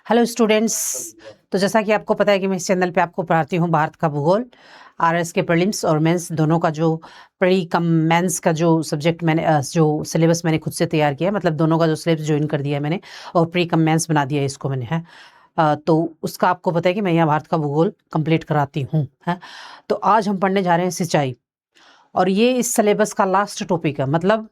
Hello students. तो जैसा कि आपको पता है कि मैं इस चैनल पे आपको पढ़ाती हूँ भारत का भूगोल, आरएस के प्रीलिम्स और मेंस दोनों का जो प्री कम मेंस का जो सब्जेक्ट मैंने जो सिलेबस मैंने खुद से तैयार किया है, मतलब दोनों का जो सिलेबस ज्वाइन कर दिया है मैंने और प्री कम मेंस बना दिया है इसको मैंने है। तो उसका आपको पता है कि मैं यहाँ भारत का भूगोल कंप्लीट कराती हूँ है। तो आज हम पढ़ने जा रहे हैं सिंचाई, और ये इस सिलेबस का लास्ट टॉपिक है। मतलब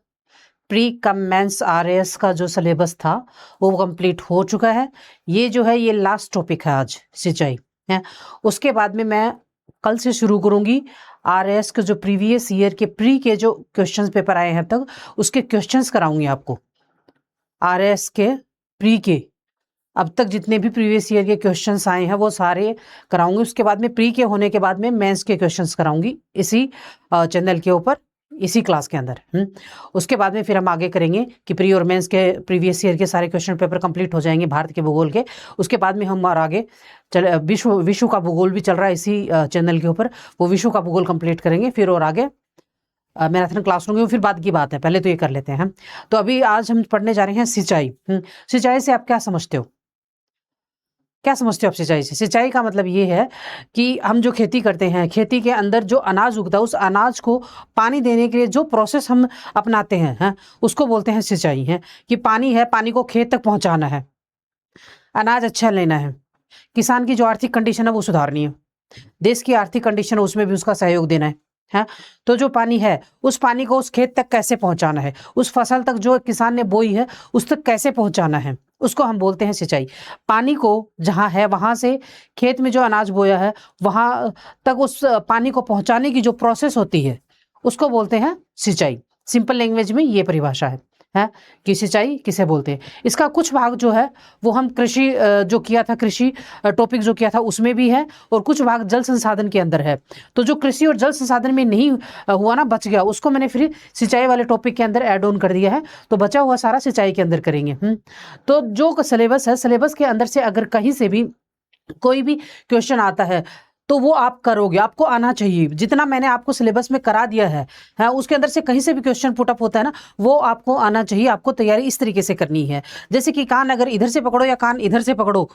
प्री कम मेंस आरएएस का जो सिलेबस था वो कंप्लीट हो चुका है। ये जो है ये लास्ट टॉपिक है आज, सिंचाई है। उसके बाद में मैं कल से शुरू करूंगी आरएएस के जो प्रीवियस ईयर के प्री के जो क्वेश्चंस पेपर आए हैं अब तक, उसके क्वेश्चंस कराऊंगी आपको। आरएएस के प्री के अब तक जितने भी प्रीवियस ईयर के क्वेश्चंस आए हैं वो सारे कराऊंगी। उसके बाद में प्री के होने के बाद में मेंस के क्वेश्चंस कराऊंगी इसी चैनल के ऊपर, इसी क्लास के अंदर। उसके बाद में फिर हम आगे करेंगे कि प्री और मेंस के प्रीवियस ईयर के सारे क्वेश्चन पेपर कंप्लीट हो जाएंगे भारत के भूगोल के। उसके बाद में हम और आगे विश्व का भूगोल भी चल रहा है इसी चैनल के ऊपर, वो विश्व का भूगोल कंप्लीट करेंगे। फिर और आगे मैराथन क्लास लूंगी, फिर बाद की बात है, पहले तो ये कर लेते हैं। तो अभी आज हम पढ़ने जा रहे हैं सिंचाई। सिंचाई से आप क्या समझते हो? क्या समझते हो आप सिंचाई से? सिंचाई का मतलब ये है कि हम जो खेती करते हैं, खेती के अंदर जो अनाज उगता है उस अनाज को पानी देने के लिए जो प्रोसेस हम अपनाते हैं उसको बोलते हैं सिंचाई है। कि पानी है, पानी को खेत तक पहुंचाना है, अनाज अच्छा लेना है, किसान की जो आर्थिक कंडीशन है वो सुधारनी है, देश की आर्थिक कंडीशन है उसमें भी उसका सहयोग देना है। तो जो पानी है उस पानी को उस खेत तक कैसे पहुंचाना है, उस फसल तक जो किसान ने बोई है उस तक कैसे पहुंचाना है, उसको हम बोलते हैं सिंचाई। पानी को जहां है वहां से खेत में जो अनाज बोया है वहां तक उस पानी को पहुंचाने की जो प्रोसेस होती है उसको बोलते हैं सिंचाई। सिंपल लैंग्वेज में ये परिभाषा है कि सिंचाई किसे बोलते हैं। इसका कुछ भाग जो है वो हम कृषि जो किया था, कृषि टॉपिक जो किया था उसमें भी है, और कुछ भाग जल संसाधन के अंदर है। तो जो कृषि और जल संसाधन में नहीं हुआ ना, बच गया, उसको मैंने फिर सिंचाई वाले टॉपिक के अंदर ऐड ऑन कर दिया है। तो बचा हुआ सारा सिंचाई के अंदर करेंगे। तो जो सिलेबस है, सिलेबस के अंदर से अगर कहीं से भी कोई भी क्वेश्चन आता है तो वो आप करोगे, आपको आना चाहिए। जितना मैंने आपको सिलेबस में करा दिया है उसके अंदर से कहीं से भी क्वेश्चन पुट अप होता है ना, वो आपको आना चाहिए। आपको तैयारी इस तरीके से करनी है, जैसे कि कान अगर इधर से पकड़ो या कान इधर से पकड़ो,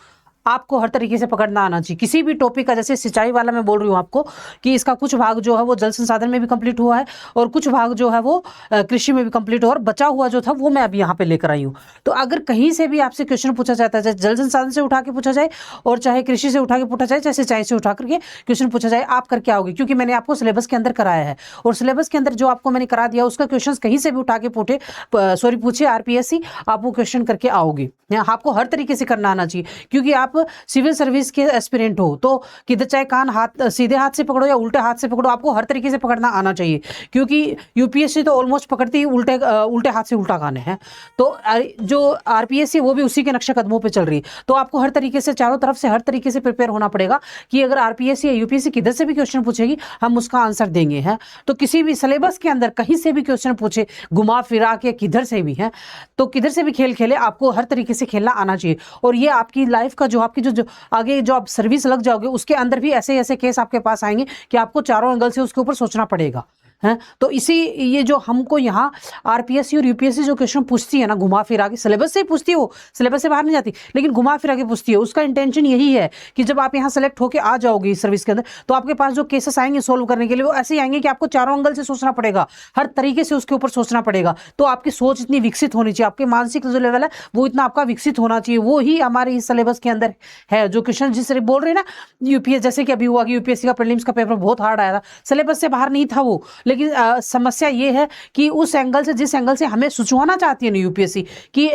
आपको हर तरीके से पकड़ना आना चाहिए किसी भी टॉपिक का। जैसे सिंचाई वाला मैं बोल रही हूँ आपको कि इसका कुछ भाग जो है वो जल संसाधन में भी कंप्लीट हुआ है और कुछ भाग जो है वो कृषि में भी कंप्लीट हुआ, और बचा हुआ जो था वो मैं अभी यहाँ पे लेकर आई हूँ। तो अगर कहीं से भी आपसे क्वेश्चन पूछा जाता है, चाहे जल संसाधन से उठा के पूछा जाए और चाहे कृषि से उठा के पूछा जाए, चाहे सिंचाई से उठा करके क्वेश्चन पूछा जाए, आप करके आओगे, क्योंकि मैंने आपको सिलेबस के अंदर कराया है। और सिलेबस के अंदर जो आपको मैंने करा दिया उसका क्वेश्चन कहीं से भी उठा के पूछे आरपीएससी, आप वो क्वेश्चन करके आओगे। आपको हर तरीके से करना आना चाहिए, क्योंकि आप सिविल सर्विस के एस्पिरेंट हो। तो किधर चाहे कान हाथ सीधे हाथ से पकड़ो या उल्टे हाथ से पकड़ो, आपको हर तरीके से पकड़ना आना चाहिए, क्योंकि यूपीएससी तो ऑलमोस्ट पकड़ती ही उल्टे हाथ से उल्टा कान है। तो जो आरपीएससी वो भी उसी के नक्शे कदमों पे चल रही है। तो आपको हर तरीके से, चारों तरफ से हर तरीके से प्रिपेयर होना पड़ेगा कि अगर आरपीएससी या यूपीएससी किधर से भी क्वेश्चन पूछेगी हम उसका आंसर देंगे है। तो किसी भी सिलेबस के अंदर कहीं से भी क्वेश्चन पूछे, घुमा फिरा के किधर से भी है, तो किधर से भी खेल खेले, आपको हर तरीके से खेलना आना चाहिए। और ये आपकी लाइफ का जो आपकी जो आगे जो आप सर्विस लग जाओगे उसके अंदर भी ऐसे ऐसे केस आपके पास आएंगे कि आपको चारों एंगल से उसके ऊपर सोचना पड़ेगा है। तो इसी ये जो हमको यहाँ आरपीएससी और यूपीएससी जो क्वेश्चन पूछती है ना, घुमा फिरा के, सिलेबस से ही पूछती है, वो सिलेबस से बाहर नहीं जाती, लेकिन घुमा फिरा के पूछती है। उसका इंटेंशन यही है कि जब आप यहाँ सेलेक्ट होकर आ जाओगे इस सर्विस के अंदर, तो आपके पास जो केसेस आएंगे सोल्व करने के लिए वो ऐसे ही आएंगे कि आपको चारों एंगल से सोचना पड़ेगा, हर तरीके से उसके ऊपर सोचना पड़ेगा। तो आपकी सोच इतनी विकसित होनी चाहिए, आपके मानसिक जो लेवल है वो इतना आपका विकसित होना चाहिए। वो ही हमारे इस सिलेबस के अंदर है। जो क्वेश्चन जिस तरह बोल रहे हैं ना, यूपीएस जैसे कि अभी हुआ कि यूपीएससी का प्रीलिम्स का पेपर बहुत हार्ड आया था, सिलेबस से बाहर नहीं था वो, लेकिन समस्या ये है कि उस एंगल से, जिस एंगल से हमें सोचवाना चाहती है ना यूपीएससी कि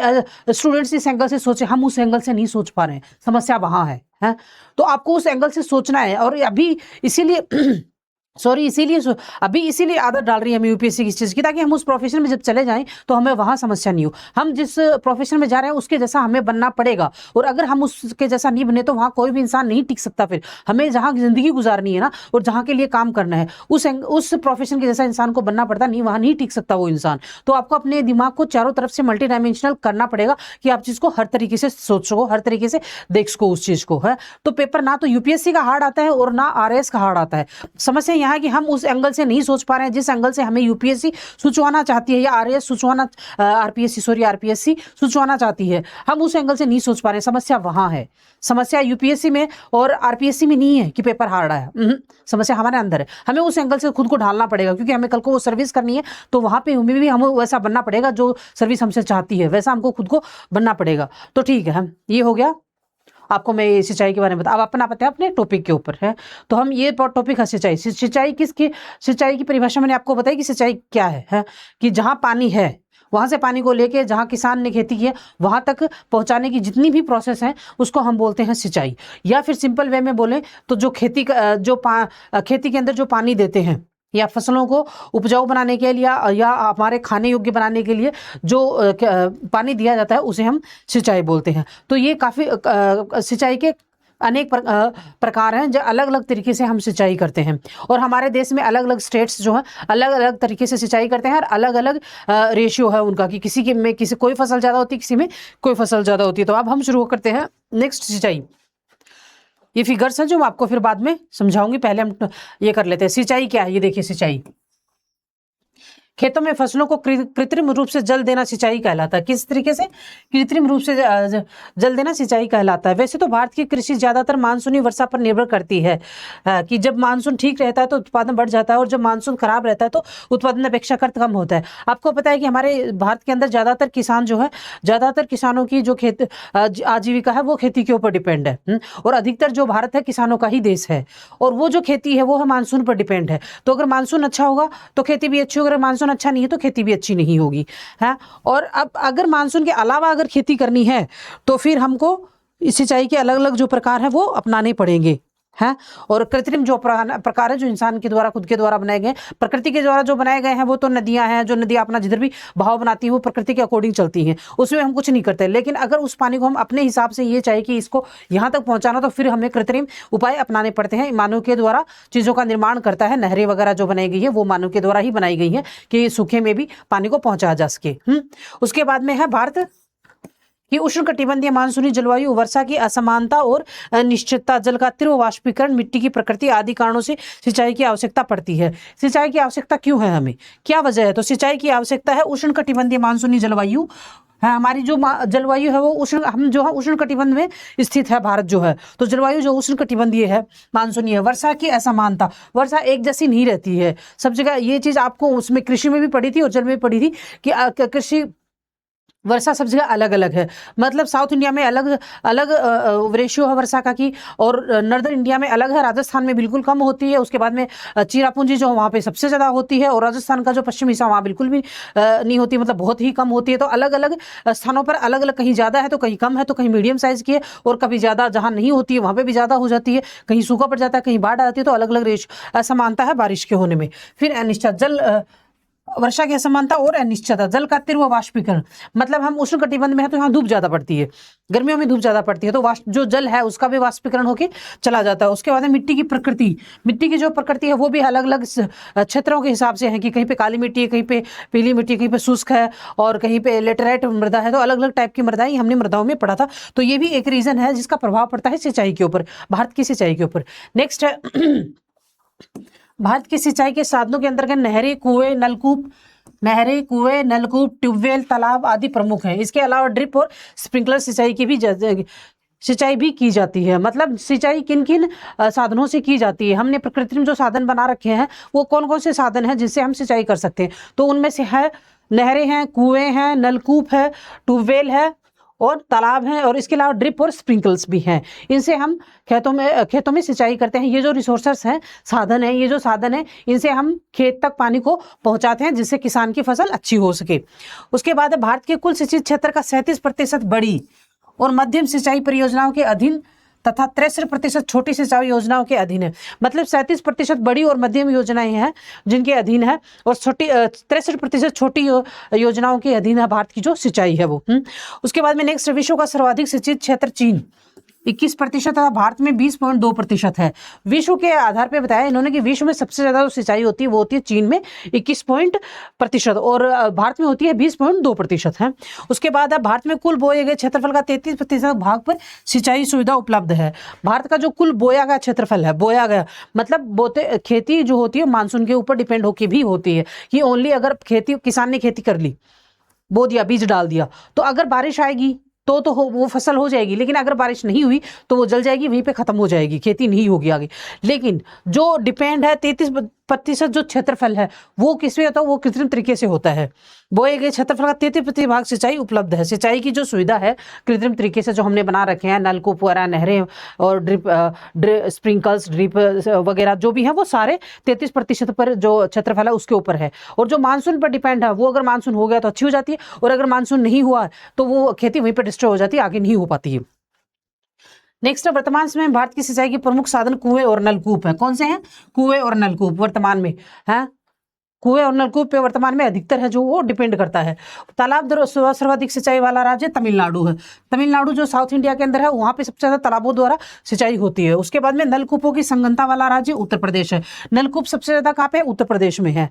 स्टूडेंट्स इस एंगल से सोचे, हम उस एंगल से नहीं सोच पा रहे हैं, समस्या वहां है। तो आपको उस एंगल से सोचना है। और अभी इसीलिए इसीलिए आदत डाल रही है हमें यूपीएससी की चीज की, ताकि हम उस प्रोफेशन में जब चले जाएं तो हमें वहां समस्या नहीं हो। हम जिस प्रोफेशन में जा रहे हैं उसके जैसा हमें बनना पड़ेगा, और अगर हम उसके जैसा नहीं बने तो वहां कोई भी इंसान नहीं टिक सकता। फिर हमें जहां जिंदगी गुजारनी है ना और जहां के लिए काम करना है उस प्रोफेशन के जैसा इंसान को बनना पड़ता, नहीं वहां नहीं टिक सकता वो इंसान। तो आपको अपने दिमाग को चारों तरफ से मल्टी डायमेंशनल करना पड़ेगा कि आप चीज को हर तरीके से सोच सको, हर तरीके से देख सको उस चीज को है। तो पेपर ना तो यूपीएससी का हार्ड आता है और ना आरएएस का हार्ड आता है। समस्या यहाँ है कि हम उस एंगल से नहीं सोच पा रहे हैं जिस एंगल से हमें यूपीएससी सुचवाना चाहती है, या आरपीएससी सुचवाना चाहती है, हम उस एंगल से नहीं सोच पा रहे हैं। समस्या वहाँ है, समस्या यूपीएससी में और आरपीएससी में नहीं है कि पेपर हार्ड है, समस्या हमारे अंदर है। हमें उस एंगल से खुद को ढालना पड़ेगा, क्योंकि हमें कल को वो सर्विस करनी है, तो वहाँ पे हमें भी वैसा बनना पड़ेगा जो सर्विस हमसे चाहती है, वैसा हमको खुद को बनना पड़ेगा। तो ठीक है, ये हो गया आपको मैं सिंचाई के बारे में बता। अब अपना पता है अपने टॉपिक के ऊपर है, तो हम ये टॉपिक है सिंचाई। सिंचाई की परिभाषा मैंने आपको बताई कि सिंचाई क्या है कि जहाँ पानी है वहाँ से पानी को लेके जहाँ किसान ने खेती की है वहाँ तक पहुँचाने की जितनी भी प्रोसेस है उसको हम बोलते हैं सिंचाई। या फिर सिंपल वे में बोलें तो जो खेती के अंदर जो पानी देते हैं या फसलों को उपजाऊ बनाने के लिए या हमारे खाने योग्य बनाने के लिए जो पानी दिया जाता है उसे हम सिंचाई बोलते हैं। तो ये काफ़ी सिंचाई के अनेक प्रकार हैं, जो अलग अलग तरीके से हम सिंचाई करते हैं। और हमारे देश में अलग अलग स्टेट्स जो हैं अलग अलग तरीके से सिंचाई करते हैं, और अलग अलग रेशियो है उनका कि किसी कोई फसल ज़्यादा होती है, किसी में कोई फसल ज़्यादा होती है। तो अब हम शुरू करते हैं नेक्स्ट सिंचाई। ये फिगर्स हैं जो मैं आपको फिर बाद में समझाऊंगी, पहले हम ये कर लेते हैं। सिंचाई क्या है, ये देखिए। सिंचाई खेतों में फसलों को कृत्रिम रूप से जल देना सिंचाई कहलाता है। किस तरीके से? कृत्रिम रूप से जल देना सिंचाई कहलाता है। वैसे तो भारत की कृषि ज्यादातर मानसूनी वर्षा पर निर्भर करती है कि जब मानसून ठीक रहता है तो उत्पादन बढ़ जाता है, और जब मानसून खराब रहता है तो उत्पादन अपेक्षाकृत कम होता है। आपको पता है कि हमारे भारत के अंदर ज्यादातर किसान जो है, ज्यादातर किसानों की जो आजीविका है वो खेती के ऊपर डिपेंड है, और अधिकतर जो भारत है किसानों का ही देश है, और वो जो खेती है वो है मानसून पर डिपेंड है। तो अगर मानसून अच्छा होगा तो खेती भी अच्छी होगी, अगर मानसून अच्छा नहीं है तो खेती भी अच्छी नहीं होगी, है। और अब अगर मानसून के अलावा अगर खेती करनी है तो फिर हमको सिंचाई के अलग अलग जो प्रकार है वो अपनाने पड़ेंगे, है। और कृत्रिम जो प्रकार है जो इंसान के द्वारा खुद के द्वारा बनाए गए, प्रकृति के द्वारा जो बनाए गए हैं, वो तो नदियां हैं, जो नदियां अपना जिधर भी बहाव बनाती हैं वो प्रकृति के अकॉर्डिंग चलती हैं, उसमें हम कुछ नहीं करते। लेकिन अगर उस पानी को हम अपने हिसाब से ये चाहे कि इसको यहाँ तक पहुँचाना, तो फिर हमें कृत्रिम उपाय अपनाने पड़ते हैं। मानव के द्वारा चीज़ों का निर्माण करता है, नहरें वगैरह जो बनाई गई है वो मानव के द्वारा ही बनाई गई है कि सूखे में भी पानी को पहुँचाया जा सके। उसके बाद में है भारत कि उष्णकटिबंधीय मानसूनी जलवायु, वर्षा की असमानता और अनिश्चितता, जल का तीव्र वाष्पीकरण, मिट्टी की प्रकृति आदि कारणों से सिंचाई की आवश्यकता पड़ती है। सिंचाई की आवश्यकता क्यों है, हमें क्या वजह है? तो सिंचाई की आवश्यकता है उष्णकटिबंधीय मानसूनी जलवायु है। हमारी जो जलवायु है वो उष्णकटिबंध में स्थित है भारत जो है, तो जलवायु जो उष्णकटिबंधीय है, मानसूनी है। वर्षा की असमानता, वर्षा एक जैसी नहीं रहती है सब जगह। ये चीज़ आपको उसमें कृषि में भी पढ़ी थी और जल में पढ़ी थी कि कृषि वर्षा सब जगह अलग अलग है। मतलब साउथ इंडिया में अलग अलग रेशियो है वर्षा का की, और नॉर्दर्न इंडिया में अलग है। राजस्थान में बिल्कुल कम होती है, उसके बाद में चिरापुंजी जो वहाँ पे सबसे ज़्यादा होती है, और राजस्थान का जो पश्चिमी हिस्सा वहाँ बिल्कुल भी नहीं होती, मतलब बहुत ही कम होती है। तो अलग अलग स्थानों पर अलग अलग, कहीं ज़्यादा है तो कहीं कम है, तो कहीं मीडियम साइज़ की है, और कभी ज़्यादा जहाँ नहीं होती है वहाँ पर भी ज़्यादा हो जाती है, कहीं सूखा पड़ जाता है, कहीं बाढ़ आ जाती है। तो अलग अलग असमानता है बारिश के होने में। फिर अनिश्चित वर्षा की असमानता और अनिश्चितता, जल का तीव्र वाष्पीकरण, मतलब हम उष्णकटिबंध में है तो यहाँ धूप ज्यादा पड़ती है, गर्मियों में धूप ज्यादा पड़ती है, तो जो जल है उसका भी वाष्पीकरण होके चला जाता है। उसके बाद मिट्टी की प्रकृति, मिट्टी की जो प्रकृति है वो भी अलग अलग क्षेत्रों के हिसाब से है कि कहीं पे काली मिट्टी है, कहीं पे पीली मिट्टी, कहीं पे शुष्क है, और कहीं पे लेटेराइट मृदा है। तो अलग अलग टाइप की मृदाएं हमने मृदाओं में पढ़ा था। तो ये भी एक रीजन है जिसका प्रभाव पड़ता है सिंचाई के ऊपर, भारत की सिंचाई के ऊपर। नेक्स्ट है भारत की सिंचाई के साधनों के अंतर्गत नहरें, कुएं, नलकूप, ट्यूबवेल, तालाब आदि प्रमुख हैं। इसके अलावा ड्रिप और स्प्रिंकलर सिंचाई की भी सिंचाई भी की जाती है। मतलब सिंचाई किन किन साधनों से की जाती है, हमने प्रकृति में जो साधन बना रखे हैं वो कौन कौन से साधन हैं जिनसे हम सिंचाई कर सकते हैं। तो उनमें से है नहरें हैं, कुएं हैं, नलकूप है, ट्यूबवेल है और तालाब हैं, और इसके अलावा ड्रिप और स्प्रिंकल्स भी हैं। इनसे हम खेतों में सिंचाई करते हैं। ये जो रिसोर्सेस हैं, साधन है, ये जो साधन है, इनसे हम खेत तक पानी को पहुंचाते हैं जिससे किसान की फसल अच्छी हो सके। उसके बाद भारत के कुल सिंचित क्षेत्र का 37% बड़ी और मध्यम सिंचाई परियोजनाओं के अधीन तथा 63% छोटी सिंचाई योजनाओं के अधीन है। मतलब 37% बड़ी और मध्यम योजनाएं हैं जिनके अधीन है, और 63% छोटी योजनाओं के अधीन है भारत की जो सिंचाई है वो। उसके बाद में नेक्स्ट, विश्व का सर्वाधिक सिंचित क्षेत्र चीन। 21% है, भारत में 20.2% है। विश्व के आधार पे बताया इन्होंने कि विश्व में सबसे ज्यादा जो सिंचाई होती है वो होती है चीन में 21% और भारत में होती है 20.2% है। उसके बाद अब भारत में कुल बोए गए क्षेत्रफल का 33% भाग पर सिंचाई सुविधा उपलब्ध है। भारत का जो कुल बोया गया क्षेत्रफल है, बोया गया मतलब बोते खेती जो होती है मानसून के ऊपर डिपेंड होकर भी होती है कि ओनली अगर खेती किसान ने खेती कर ली, बो दिया, बीज डाल दिया, तो अगर बारिश आएगी तो वो फसल हो जाएगी, लेकिन अगर बारिश नहीं हुई तो वो जल जाएगी, वहीं पे खत्म हो जाएगी, खेती नहीं होगी आगे। लेकिन जो डिपेंड है 33% जो क्षेत्रफल है वो किस पे होता है, वो कृत्रिम तरीके से होता है। बोए गए क्षेत्रफल का 33% भाग सिंचाई उपलब्ध है। सिंचाई की जो सुविधा है कृत्रिम तरीके से जो हमने बना रखे हैं, नलकूप वगैरह, नहरें और ड्रिप स्प्रिंकल्स, ड्रिप वगैरह जो भी है वो सारे 33% पर जो क्षेत्रफल है उसके ऊपर है। और जो मानसून पर डिपेंड है वो अगर मानसून हो गया तो अच्छी हो जाती है, और अगर मानसून नहीं हुआ तो वो खेती वहीं पर डिस्ट्रॉय हो जाती है, आगे नहीं हो पाती है। नेक्स्ट, वर्तमान समय में भारत की सिंचाई के प्रमुख साधन कुएं और नलकूप है। कौन से हैं? कुएं और नलकूप वर्तमान में है। कुएं और नलकूप पे वर्तमान में अधिकतर है जो वो डिपेंड करता है। तालाब द्वारा सर्वाधिक सिंचाई वाला राज्य तमिलनाडु है। तमिलनाडु जो साउथ इंडिया के अंदर है वहां पे सबसे ज्यादा तालाबों द्वारा सिंचाई होती है। उसके बाद में नलकूपों की संगनता वाला राज्य उत्तर प्रदेश है। नलकूप सबसे ज्यादा कहाँ पे? उत्तर प्रदेश में है।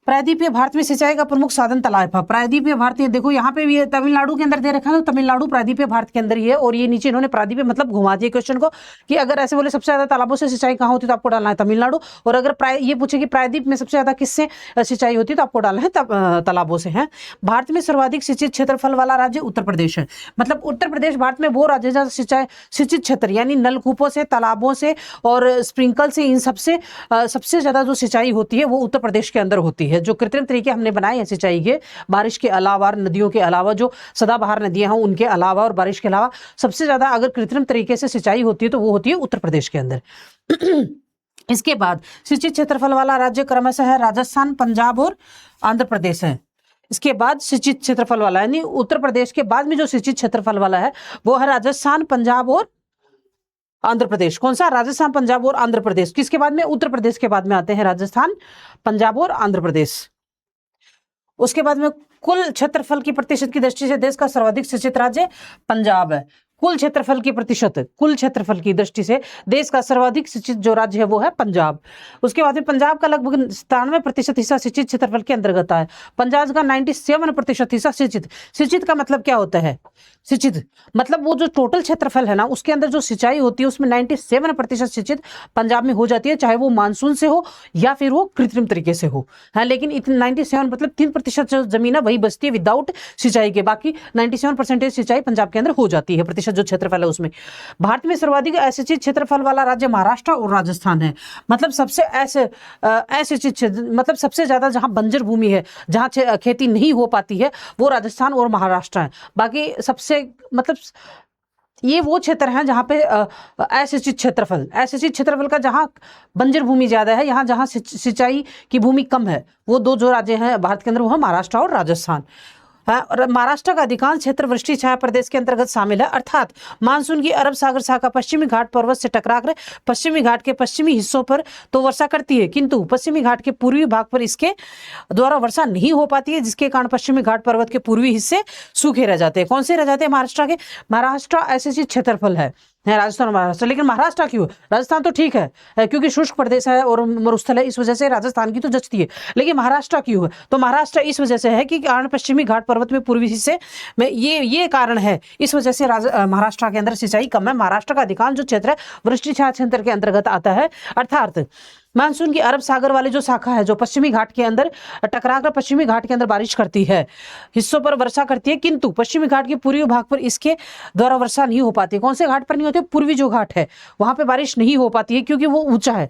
प्रायद्वीपीय भारत में सिंचाई का प्रमुख साधन तालाब है। प्रायद्वीपीय भारत, देखो यहाँ पे भी तमिलनाडु के अंदर दे रखा है, तो तमिलनाडु प्रायद्वीपीय भारत के अंदर ही है। और ये नीचे इन्होंने प्रायद्वीपीय मतलब घुमा दिया क्वेश्चन को कि अगर ऐसे बोले सबसे ज्यादा तालाबों से सिंचाई कहाँ होती है तो आपको डालना है तमिलनाडु, और अगर ये पूछे कि प्रायद्वीप में सबसे ज्यादा किससे सिंचाई होती है तो आपको डालना है तालाबों से है। भारत में सर्वाधिक सिंचित क्षेत्रफल वाला राज्य उत्तर प्रदेश है। मतलब उत्तर प्रदेश भारत में वो राज्य जहाँ सिंचाई सिंचित क्षेत्र यानी नलकूपों से, तालाबों से और स्प्रिंकल से, इन सबसे सबसे ज्यादा जो सिंचाई होती है वो उत्तर प्रदेश के अंदर होती है। जो कृत्रिम तरीके हमने बनाए हैं सिंचाई के, बारिश के अलावा, नदियों के अलावा, जो सदाबहार नदियां हैं उनके अलावा और बारिश के अलावा सबसे ज्यादा अगर कृत्रिम तरीके से सिंचाई होती है तो वो होती है उत्तर प्रदेश के अंदर। इसके बाद सिंचित क्षेत्रफल वाला राज्य क्रमशः है राजस्थान, पंजाब और आंध्र प्रदेश है। इसके बाद सिंचित क्षेत्रफल वाला यानी उत्तर प्रदेश के बाद में जो सिंचित क्षेत्रफल वाला है वो है राजस्थान, पंजाब और आंध्र प्रदेश। कौन सा? राजस्थान, पंजाब और आंध्र प्रदेश। किसके बाद में? उत्तर प्रदेश के बाद में आते हैं राजस्थान, पंजाब और आंध्र प्रदेश। उसके बाद में कुल क्षेत्रफल की प्रतिशत की दृष्टि से देश का सर्वाधिक सिंचित राज्य पंजाब है। कुल क्षेत्रफल की प्रतिशत, कुल क्षेत्रफल की दृष्टि से देश का सर्वाधिक सिंचित जो राज्य है वो है पंजाब। उसके बाद में पंजाब का लगभग 97% हिस्सा सिंचित क्षेत्रफल के अंतर्गत है। पंजाब का 97% हिस्सा सिंचित। सिंचित का मतलब क्या होता है? सिंचित मतलब वो जो टोटल क्षेत्रफल है ना उसके अंदर जो सिंचाई होती है उसमें 97% सिंचित पंजाब में हो जाती है, चाहे वो मानसून से हो या फिर वो कृत्रिम तरीके से हो। हाँ, लेकिन 97 मतलब 3% जो जमीन है वही बचती है विदाउट सिंचाई के, बाकी 97% सिंचाई पंजाब के अंदर हो जाती है, प्रतिशत जो क्षेत्रफल है उसमें। भारत में सर्वाधिक असिंचित क्षेत्रफल वाला राज्य महाराष्ट्र और राजस्थान है। मतलब सबसे असिंचित मतलब सबसे ज्यादा जहां बंजर भूमि है, जहां खेती नहीं हो पाती है, वो राजस्थान और महाराष्ट्र है। बाकी सबसे मतलब ये वो क्षेत्र हैं जहां पे असिंचित क्षेत्रफल का जहां बंजर भूमि ज्यादा है, यहाँ जहां सिंचाई की भूमि कम है, वो दो जो राज्य हैं भारत के अंदर वो है महाराष्ट्र और राजस्थान। और महाराष्ट्र का अधिकांश क्षेत्र वृष्टि छाया प्रदेश के अंतर्गत शामिल है, अर्थात मानसून की अरब सागर शाखा पश्चिमी घाट पर्वत से टकराकर पश्चिमी घाट के पश्चिमी हिस्सों पर तो वर्षा करती है, किंतु पश्चिमी घाट के पूर्वी भाग पर इसके द्वारा वर्षा नहीं हो पाती है, जिसके कारण पश्चिमी घाट पर्वत के पूर्वी हिस्से सूखे रह जाते हैं। कौन से रह जाते हैं? महाराष्ट्र के। महाराष्ट्र ऐसे क्षेत्रफल है राजस्थान और महाराष्ट्र। लेकिन महाराष्ट्र क्यों? राजस्थान तो ठीक है क्योंकि शुष्क प्रदेश है और मरुस्थल है, इस वजह से राजस्थान की तो जचती है। लेकिन महाराष्ट्र क्यों है? तो महाराष्ट्र इस वजह से है कि कारण पश्चिमी घाट पर्वत में पूर्वी हिस्से में ये कारण है, इस वजह से महाराष्ट्र के अंदर सिंचाई कम है। महाराष्ट्र का अधिकांश जो क्षेत्र है वृष्टि छाया क्षेत्र के अंतर्गत आता है, अर्थात मानसून की अरब सागर वाली जो शाखा है जो पश्चिमी घाट के अंदर टकराकर पश्चिमी घाट के अंदर बारिश करती है, हिस्सों पर वर्षा करती है, किंतु पश्चिमी घाट के पूर्वी भाग पर इसके द्वारा वर्षा नहीं हो पाती। कौन से घाट पर नहीं होती? पूर्वी जो घाट है वहां पे बारिश नहीं हो पाती है क्योंकि वो ऊंचा है।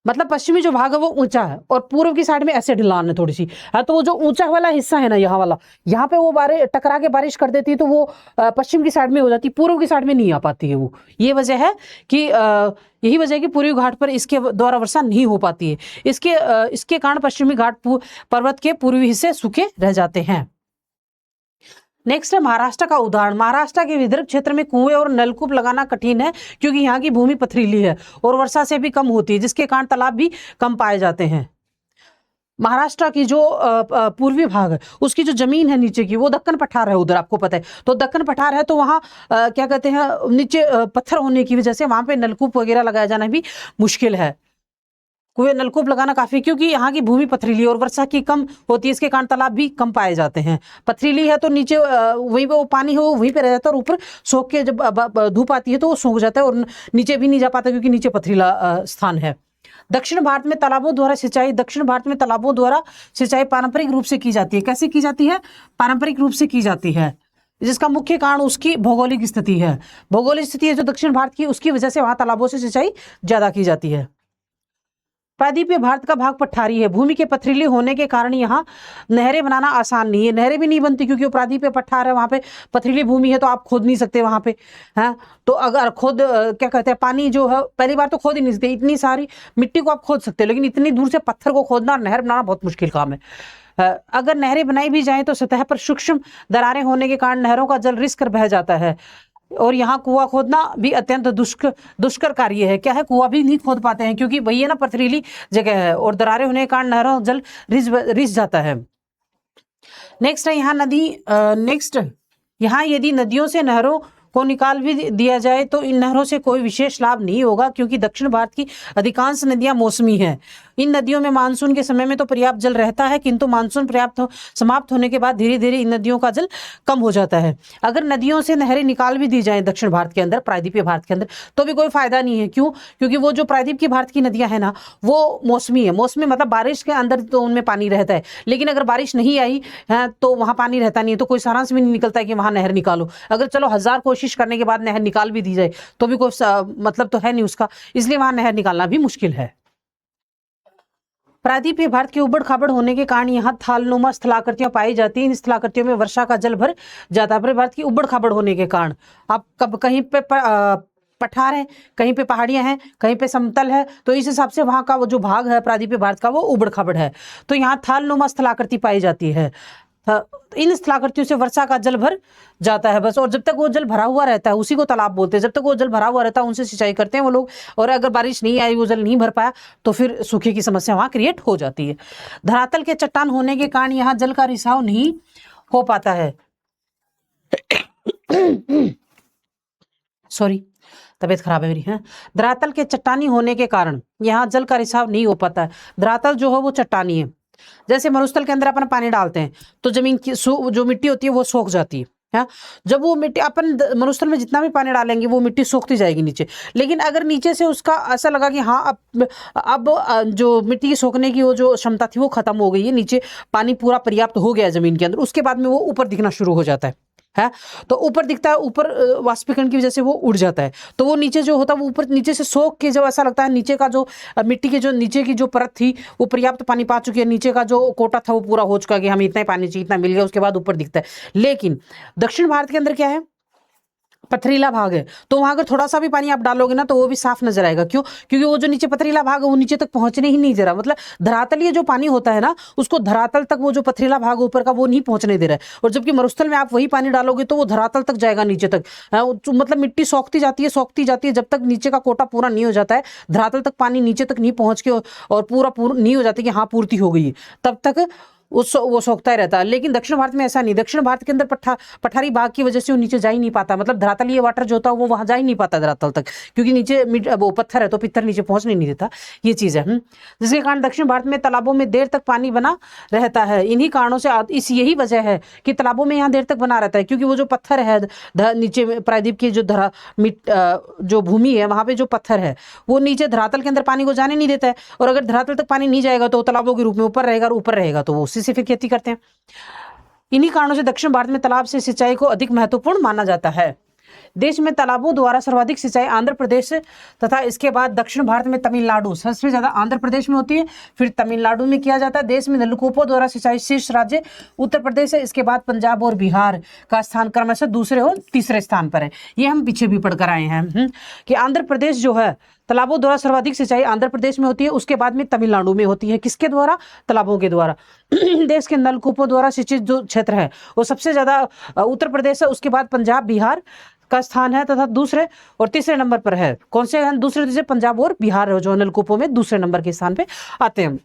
मतलब पश्चिमी जो भाग है वो ऊंचा है और पूर्व की साइड में ऐसे ढलान है थोड़ी सी, है तो वो जो ऊंचा वाला हिस्सा है ना यहाँ वाला, यहाँ पे वो टकरा के बारिश कर देती है तो वो पश्चिम की साइड में हो जाती है, पूर्व की साइड में नहीं आ पाती है वो। ये वजह है कि यही वजह है कि पूर्वी घाट पर इसके द्वारा वर्षा नहीं हो पाती है। इसके कारण पश्चिमी घाट पर्वत के पूर्वी हिस्से सूखे रह जाते हैं। नेक्स्ट है महाराष्ट्र का उदाहरण। महाराष्ट्र के विदर्भ क्षेत्र में कुएं और नलकूप लगाना कठिन है क्योंकि यहाँ की भूमि पथरीली है और वर्षा से भी कम होती है, जिसके कारण तालाब भी कम पाए जाते हैं। महाराष्ट्र की जो पूर्वी भाग है उसकी जो जमीन है नीचे की वो दक्कन पठार है, उधर आपको पता है। तो दक्कन पठार है तो वहाँ क्या कहते हैं, नीचे पत्थर होने की वजह से वहाँ पे नलकूप वगैरह लगाया जाना भी मुश्किल है। कुएं नलकूप लगाना काफी, क्योंकि यहाँ की भूमि पथरीली और वर्षा की कम होती है, इसके कारण तालाब भी कम पाए जाते हैं। पथरीली है तो नीचे वहीं पे वो पानी हो वहीं पे रह जाता है, और ऊपर सूख के जब धूप आती है तो वो सूख जाता है और नीचे भी नहीं जा पाता, क्योंकि नीचे पथरीला स्थान है। दक्षिण भारत में तालाबों द्वारा सिंचाई, दक्षिण भारत में तालाबों द्वारा सिंचाई पारंपरिक रूप से की जाती है। कैसे की जाती है? पारंपरिक रूप से की जाती है, जिसका मुख्य कारण उसकी भौगोलिक स्थिति है। भौगोलिक स्थिति है जो दक्षिण भारत की, उसकी वजह से वहां तालाबों से सिंचाई ज्यादा की जाती है। प्रायद्वीपीय भारत का भाग पठारी है। भूमि के पथरीले होने के कारण यहाँ नहरें बनाना आसान नहीं है, नहरें भी नहीं बनती, क्योंकि वो प्रायद्वीपीय पठार है, वहाँ पे पथरीली भूमि है, तो आप खोद नहीं सकते वहाँ पे, है। तो अगर खोद क्या कहते हैं, पानी जो है पहली बार तो खोद ही नहीं सकते, इतनी सारी मिट्टी को आप खोद सकते हो, लेकिन इतनी दूर से पत्थर को खोदना और नहर बनाना बहुत मुश्किल काम है। अगर नहरें बनाई भी जाए तो सतह पर सूक्ष्म दरारें होने के कारण नहरों का जल रिस कर बह जाता है, और यहाँ कुआं खोदना भी अत्यंत दुष्कर कार्य है। क्या है, कुआं भी नहीं खोद पाते हैं, क्योंकि वही है ना, पथरीली जगह है और दरारें होने के कारण नहरों जल रिस जाता है। नेक्स्ट है यहाँ नदी, नेक्स्ट यहाँ यदि नदियों से नहरों को निकाल भी दिया जाए तो इन नहरों से कोई विशेष लाभ नहीं होगा, क्योंकि दक्षिण भारत की अधिकांश नदियां मौसमी हैं। इन नदियों में मानसून के समय में तो पर्याप्त जल रहता है, किंतु मानसून समाप्त होने के बाद धीरे धीरे इन नदियों का जल कम हो जाता है। अगर नदियों से नहरें निकाल भी दी जाए दक्षिण भारत के अंदर, प्रायद्वीपीय भारत के अंदर, तो भी कोई फायदा नहीं है। क्यों? क्योंकि वो जो प्रायद्वीप की भारत की नदियां है ना, वो मौसमी है। मौसमी मतलब बारिश के अंदर तो उनमें पानी रहता है, लेकिन अगर बारिश नहीं आई है तो वहां पानी रहता नहीं है, तो कोई सारांश भी नहीं निकलता है कि वहां नहर निकालो। अगर चलो 1000 कोशिश करने के बाद नहर निकाल भी दी जाए तो भी कोई मतलब तो है नहीं उसका, इसलिए वहां नहर निकालना भी मुश्किल है। प्रायद्वीपीय भारत के उबड़ खाबड़ होने के कारण यहाँ थालनुमा स्थलाकृतियां पाई जाती हैं। इन स्थलाकृतियों में वर्षा का जल भर जाता है। भारत की उबड़ खाबड़ होने के कारण आप कब कहीं पे पठार है, कहीं पे पहाड़ियां हैं, कहीं पे समतल है, तो इस हिसाब से वहां का वो जो भाग है प्रायद्वीपीय भारत का वो उबड़ खाबड़ है, तो यहाँ थालनुमा स्थलाकृति पाई जाती है। इन स्थलाकृतियों से वर्षा का जल भर जाता है बस, और जब तक वो जल भरा हुआ रहता है उसी को तालाब बोलते हैं। जब तक वो जल भरा हुआ रहता है उनसे सिंचाई करते हैं वो लोग, और अगर बारिश नहीं आई, वो जल नहीं भर पाया, तो फिर सूखे की समस्या वहां क्रिएट हो जाती है। धरातल के चट्टान होने के कारण यहाँ जल का रिसाव नहीं हो पाता है। सॉरी, तबीयत खराब है मेरी, है। धरातल के चट्टानी होने के कारण यहाँ जल का रिसाव नहीं हो पाता है। धरातल जो है वो चट्टानी है। जैसे मरुस्थल के अंदर अपन पानी डालते हैं तो जमीन की जो मिट्टी होती है वो सूख जाती है। जब वो मिट्टी अपन मरुस्थल में जितना भी पानी डालेंगे वो मिट्टी सूखती जाएगी नीचे, लेकिन अगर नीचे से उसका ऐसा लगा कि हाँ अब जो मिट्टी की सोखने की वो जो क्षमता थी वो खत्म हो गई है, नीचे पानी पूरा पर्याप्त हो गया जमीन के अंदर, उसके बाद में वो ऊपर दिखना शुरू हो जाता है। तो ऊपर दिखता है, ऊपर वाष्पीकरण की वजह से वो उड़ जाता है, तो वो नीचे जो होता है वो ऊपर नीचे से सोख के, जब ऐसा लगता है नीचे का जो मिट्टी के जो नीचे की जो परत थी वो पर्याप्त पानी पा चुकी है, नीचे का जो कोटा था वो पूरा हो चुका है कि हमें इतना ही पानी चाहिए, इतना मिल गया, उसके बाद ऊपर दिखता है। लेकिन दक्षिण भारत के अंदर क्या है, पथरीला भाग है, तो वहां अगर थोड़ा सा भी पानी आप डालोगे ना तो वो भी साफ नजर आएगा। क्यों? क्योंकि वो जो नीचे पथरीला भाग है वो नीचे तक पहुंचने ही नहीं दे रहा, मतलब धरातलीय जो पानी होता है ना उसको धरातल तक वो जो पथरीला भाग ऊपर का वो नहीं पहुंचने दे रहा है। और जबकि मरुस्थल में आप वही पानी डालोगे तो वो धरातल तक जाएगा, नीचे तक, मतलब मिट्टी सोखती जाती है जब तक नीचे का कोटा पूरा नहीं हो जाता है, धरातल तक पानी नीचे तक नहीं पहुंच के और पूरा नहीं हो जाता कि हाँ पूर्ति हो गई, तब तक वो सोखता ही रहता है। लेकिन दक्षिण भारत में ऐसा नहीं, दक्षिण भारत के अंदर पठारी भाग की वजह से वो नीचे जा ही नहीं पाता, मतलब धरातलीय वाटर जो होता है वो वहां जा ही नहीं पाता धरातल तक, क्योंकि नीचे वो पत्थर है तो पित्थर नीचे पहुंचने नहीं देता, ये चीज है। जिसके कारण दक्षिण भारत में तालाबों में देर तक पानी बना रहता है। इन्हीं कारणों से यही वजह है कि तालाबों में यहाँ देर तक बना रहता है, क्योंकि वो जो पत्थर है नीचे प्रायद्वीप की जो भूमि है वहां पे जो पत्थर है वो नीचे धरातल के अंदर पानी को जाने नहीं देता है, और अगर धरातल तक पानी नहीं जाएगा तो तालाबों के रूप में ऊपर रहेगा, और ऊपर रहेगा तो वो उसी से फिर खेती करते हैं। इन्हीं कारणों से दक्षिण भारत में तालाब से सिंचाई को अधिक महत्वपूर्ण माना जाता है। देश में तालाबों द्वारा सर्वाधिक सिंचाई आंध्र प्रदेश तथा इसके बाद दक्षिण भारत में तमिलनाडु, सबसे ज्यादा आंध्र प्रदेश में होती है, फिर तमिलनाडु में किया जाता है। देश में नलकूपों द्वारा सिंचाई शीर्ष राज्य उत्तर प्रदेश है, इसके बाद पंजाब और बिहार का स्थान क्रमशः दूसरे और तीसरे स्थान पर है। ये हम पीछे भी पढ़कर आए हैं कि आंध्र प्रदेश जो है तालाबों द्वारा सर्वाधिक सिंचाई आंध्र प्रदेश में होती है, उसके बाद में तमिलनाडु में होती है। किसके द्वारा? तालाबों के द्वारा। देश के नलकूपों द्वारा सिंचित जो क्षेत्र है वो सबसे ज्यादा उत्तर प्रदेश है, उसके बाद पंजाब बिहार का स्थान है, तथा दूसरे और तीसरे नंबर पर है। कौन से? दूसरे तीसरे पंजाब और बिहार जो नलकूपों में दूसरे नंबर के स्थान पे आते हैं।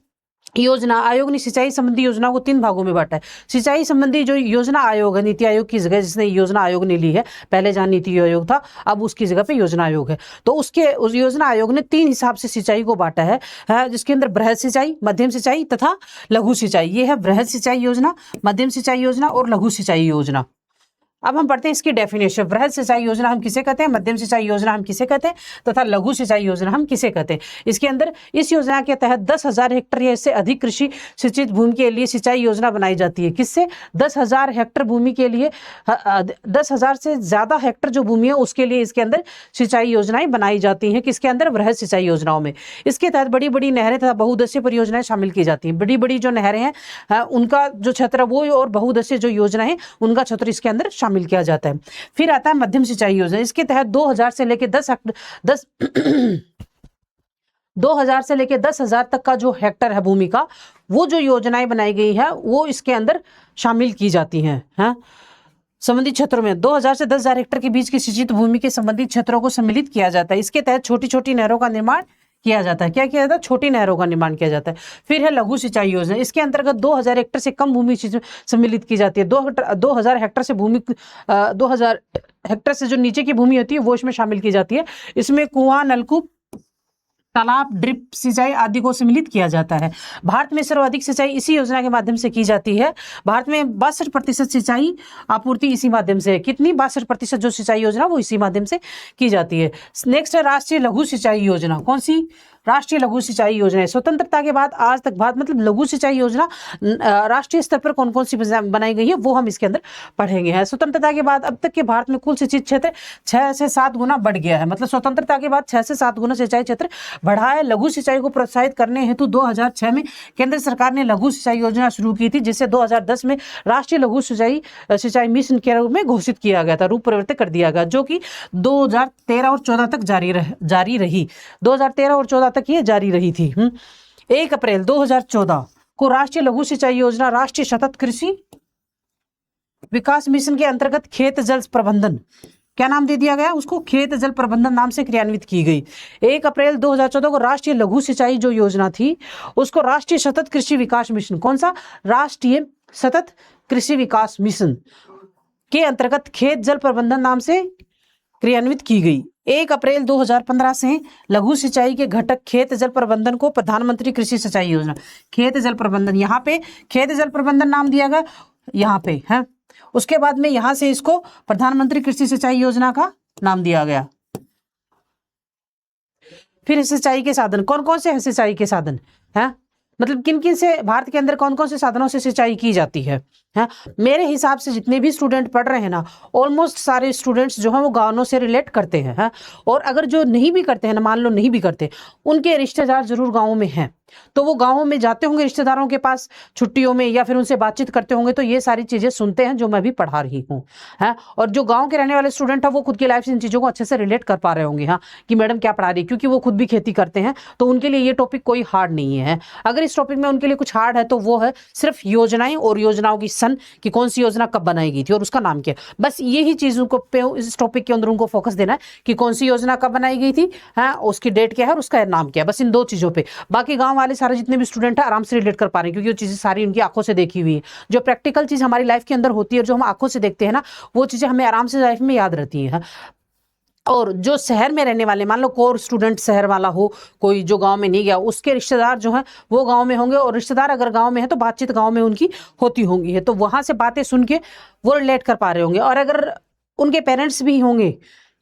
योजना आयोग ने सिंचाई संबंधी योजनाओं को 3 भागों में बांटा है। सिंचाई संबंधी जो योजना आयोग है, नीति आयोग की जगह जिसने योजना आयोग ने ली है, पहले जहां नीति आयोग था अब उसकी जगह पे योजना आयोग है, तो उस योजना आयोग ने 3 हिसाब से सिंचाई को बांटा है, जिसके अंदर बृहद सिंचाई, मध्यम सिंचाई तथा लघु सिंचाई। ये है बृहद सिंचाई योजना, मध्यम सिंचाई योजना और लघु सिंचाई योजना। अब हम पढ़ते हैं इसकी डेफिनेशन। बृहद सिंचाई योजना हम किसे कहते हैं, मध्यम सिंचाई योजना हम किसे कहते हैं तथा लघु सिंचाई योजना हम किसे कहते हैं। इसके अंदर इस योजना के तहत 10,000 हेक्टेयर या इससे अधिक कृषि सिंचित भूमि के लिए सिंचाई योजना बनाई जाती है। किससे? 10,000 हेक्टेयर भूमि के लिए 10,000 से ज्यादा हेक्टेयर जो भूमि है उसके लिए इसके अंदर सिंचाई योजनाएं बनाई जाती हैं। किसके अंदर? बृहद सिंचाई योजनाओं में। इसके तहत बड़ी बड़ी नहरें तथा बहुउद्देशीय परियोजनाएं शामिल की जाती हैं। बड़ी बड़ी जो नहरें हैं उनका जो क्षेत्र वो और बहुउद्देशीय जो योजना है उनका क्षेत्र इसके अंदर शामिल किया जाता है। फिर आता है मध्यम सिंचाई योजना। इसके तहत 2000 से लेकर 10,000 तक का जो हेक्टर है भूमि का, वो जो योजनाएं बनाई गई है वो इसके अंदर शामिल की जाती हैं। संबंधित क्षेत्रों में 2000 से 10,000 हेक्टर के बीच की सिंचित भूमि के संबंधित क्षेत्रों को सम्मिलित किया जाता है। इसके तहत छोटी छोटी नहरों का निर्माण किया जाता है। क्या किया जाता है? छोटी नहरों का निर्माण किया जाता है। फिर है लघु सिंचाई योजना। इसके अंतर्गत 2000 हेक्टर से कम भूमि सम्मिलित की जाती है। 2000 हेक्टर से 2000 हेक्टर से जो नीचे की भूमि होती है वो इसमें शामिल की जाती है। इसमें कुआं, नलकूप, तालाब, ड्रिप सिंचाई आदि को सम्मिलित किया जाता है। भारत में सर्वाधिक सिंचाई इसी योजना के माध्यम से की जाती है। भारत में 62% सिंचाई आपूर्ति इसी माध्यम से है। कितनी? 62% जो सिंचाई योजना वो इसी माध्यम से की जाती है। नेक्स्ट है राष्ट्रीय लघु सिंचाई योजना। कौन सी? राष्ट्रीय लघु सिंचाई योजना। स्वतंत्रता के बाद आज तक भारत मतलब लघु सिंचाई योजना राष्ट्रीय स्तर पर कौन कौन सी बनाई गई है वो हम इसके अंदर पढ़ेंगे। स्वतंत्रता के बाद अब तक के भारत में कुल सिंचित क्षेत्र 6 से 7 गुना बढ़ गया है। मतलब स्वतंत्रता के बाद 6 से 7 गुना सिंचाई क्षेत्र बढ़ा है। लघु सिंचाई को प्रोत्साहित करने हेतु 2006 में केंद्र सरकार ने लघु सिंचाई योजना शुरू की थी, जिसे 2010 में राष्ट्रीय लघु सिंचाई मिशन के रूप में घोषित किया गया था, रूप परिवर्तित कर दिया गया, जो कि 2013 और 14 तक जारी रही। 2013 और 14 तक ये जारी रही थी। 1 अप्रैल 2014 को राष्ट्रीय लघु सिंचाई योजना राष्ट्रीय सतत कृषि विकास मिशन के अंतर्गत खेत जल प्रबंधन, क्या नाम दे दिया गया उसको? खेत जल प्रबंधन नाम से क्रियान्वित की गई। 1 अप्रैल 2014 को राष्ट्रीय लघु सिंचाई जो योजना थी उसको राष्ट्रीय सतत कृषि विकास मिशन, कौन सा? राष्ट्रीय सतत कृषि विकास मिशन के अंतर्गत खेत जल प्रबंधन नाम से क्रियान्वित की गई। 1 अप्रैल 2015 से लघु सिंचाई के घटक खेत जल प्रबंधन को प्रधानमंत्री कृषि सिंचाई योजना, खेत जल प्रबंधन, यहाँ पे खेत जल प्रबंधन नाम दिया गया यहाँ पे है। उसके बाद में यहां से इसको प्रधानमंत्री कृषि सिंचाई योजना का नाम दिया गया। फिर सिंचाई के साधन कौन कौन से हैं? सिंचाई के साधन है मतलब किन किन से भारत के अंदर कौन कौन से साधनों से सिंचाई की जाती है? मेरे हिसाब से जितने भी स्टूडेंट पढ़ रहे हैं ना, ऑलमोस्ट सारे स्टूडेंट्स जो हैं वो गाँवों से रिलेट करते हैं। और अगर जो नहीं भी करते हैं ना, मान लो नहीं भी करते, उनके रिश्तेदार जरूर गाँवों में हैं, तो वो गाँवों में जाते होंगे रिश्तेदारों के पास छुट्टियों में या फिर उनसे बातचीत करते होंगे, तो ये सारी चीजें सुनते हैं जो मैं भी पढ़ा रही हूँ। और जो गाँव के रहने वाले स्टूडेंट है वो खुद की लाइफ से इन चीजों को अच्छे से रिलेट कर पा रहे होंगे कि मैडम क्या पढ़ा रही है, क्योंकि वो खुद भी खेती करते हैं, तो उनके लिए ये टॉपिक कोई हार्ड नहीं है। अगर इस टॉपिक में उनके लिए कुछ हार्ड है तो वो है सिर्फ योजनाएं और योजनाओं की सन, कि कौन सी योजना कब बनाई गई थी और उसका नाम क्या। बस यही चीजों को इस टॉपिक के अंदर उनको फोकस देना है कि कौन सी योजना कब बनाई गई थी, उसकी डेट क्या है और उसका नाम क्या है, बस इन 2 चीजों पे। बाकी गांव वाले सारे जितने भी स्टूडेंट है आराम से रिलेट कर पा रहे हैं, क्योंकि वो चीजें सारी उनकी आंखों से देखी हुई है। जो प्रैक्टिकल चीज हमारी लाइफ के अंदर होती है, जो हम आंखों से देखते हैं ना, वो चीजें हमें आराम से लाइफ में याद रहती है। और जो शहर में रहने वाले, मान लो कोर स्टूडेंट शहर वाला हो, कोई जो गांव में नहीं गया, उसके रिश्तेदार जो हैं वो गांव में होंगे, और रिश्तेदार अगर गांव में है तो बातचीत गांव में उनकी होती होंगी है, तो वहां से बातें सुन के वो रिलेट कर पा रहे होंगे। और अगर उनके पेरेंट्स भी होंगे,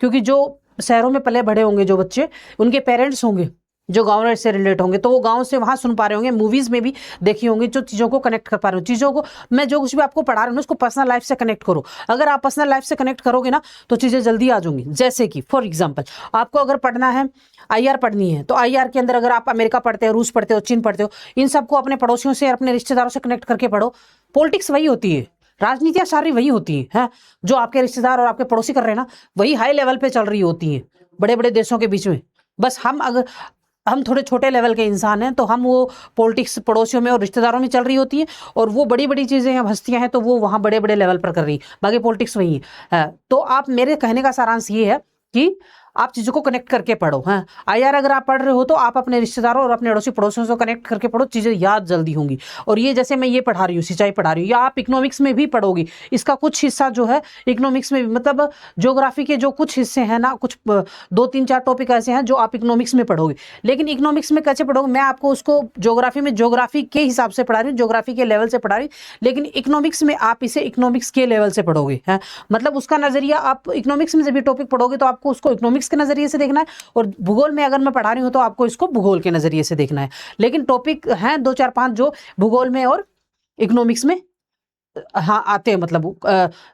क्योंकि जो शहरों में पले बढ़े होंगे जो बच्चे, उनके पेरेंट्स होंगे जो गाँव से रिलेट होंगे, तो वो गाँव से वहाँ सुन पा रहे होंगे, मूवीज में भी देखी होंगी, जो चीज़ों को कनेक्ट कर पा रहे हो। चीज़ों को मैं जो कुछ भी आपको पढ़ा रहा हूँ उसको पर्सनल लाइफ से कनेक्ट करो। अगर आप पर्सनल लाइफ से कनेक्ट करोगे ना तो चीज़ें जल्दी आ जाएंगी। जैसे कि फॉर एग्जाम्पल, आपको अगर पढ़ना है IR पढ़नी है, तो IR के अंदर अगर आप अमेरिका पढ़ते हो, रूस पढ़ते हो, चीन पढ़ते हो, इन सबको अपने पड़ोसियों से, अपने रिश्तेदारों से कनेक्ट करके पढ़ो। पॉलिटिक्स वही होती है, राजनीतियाँ सारी वही होती हैं, जो आपके रिश्तेदार और आपके पड़ोसी कर रहे हैं ना, वही हाई लेवल पे चल रही होती हैं बड़े बड़े देशों के बीच में। बस हम थोड़े छोटे लेवल के इंसान हैं, तो हम वो पॉलिटिक्स पड़ोसियों में और रिश्तेदारों में चल रही होती है, और वो बड़ी बड़ी चीज़ें हैं, हस्तियां हैं, तो वो वहाँ बड़े बड़े लेवल पर कर रही है, बाकी पॉलिटिक्स वही है। तो आप, मेरे कहने का सारांश ये है कि आप चीज़ों को कनेक्ट करके पढ़ो। हाँ, IR अगर आप पढ़ रहे हो तो आप अपने रिश्तेदारों और अपने अड़ोसी पड़ोसियों से कनेक्ट करके पढ़ो, चीज़ें याद जल्दी होंगी। और ये जैसे मैं ये पढ़ा रही हूँ, सिंचाई पढ़ा रही हूँ, या आप इकोनॉमिक्स में भी पढ़ोगी, इसका कुछ हिस्सा जो है इकोनॉमिक्स में भी, मतलब ज्योग्राफी के जो कुछ हिस्से हैं ना, कुछ 2-3-4 टॉपिक ऐसे हैं जो आप इकोनॉमिक्स में पढ़ोगे। लेकिन इकोनॉमिक्स में कैसे पढ़ोगे, मैं आपको उसको ज्योग्राफी में ज्योग्राफी के हिसाब से पढ़ा रही हूँ, ज्योग्राफी के लेवल से पढ़ा रही हूँ। लेकिन इकोनॉमिक्स में आप इसे इकोनॉमिक्स के लेवल से पढ़ोगे। है मतलब उसका नजरिया, आप इकोनॉमिक्स में जब भी टॉपिक पढ़ोगे तो आपको उसको इकोनॉमिक्स के नजरिए से देखना है, और भूगोल में अगर मैं पढ़ा रही हूँ तो आपको इसको भूगोल के नजरिए से देखना है। लेकिन टॉपिक हैं 2-4-5 जो भूगोल में और इकोनॉमिक्स में हाँ आते हैं, मतलब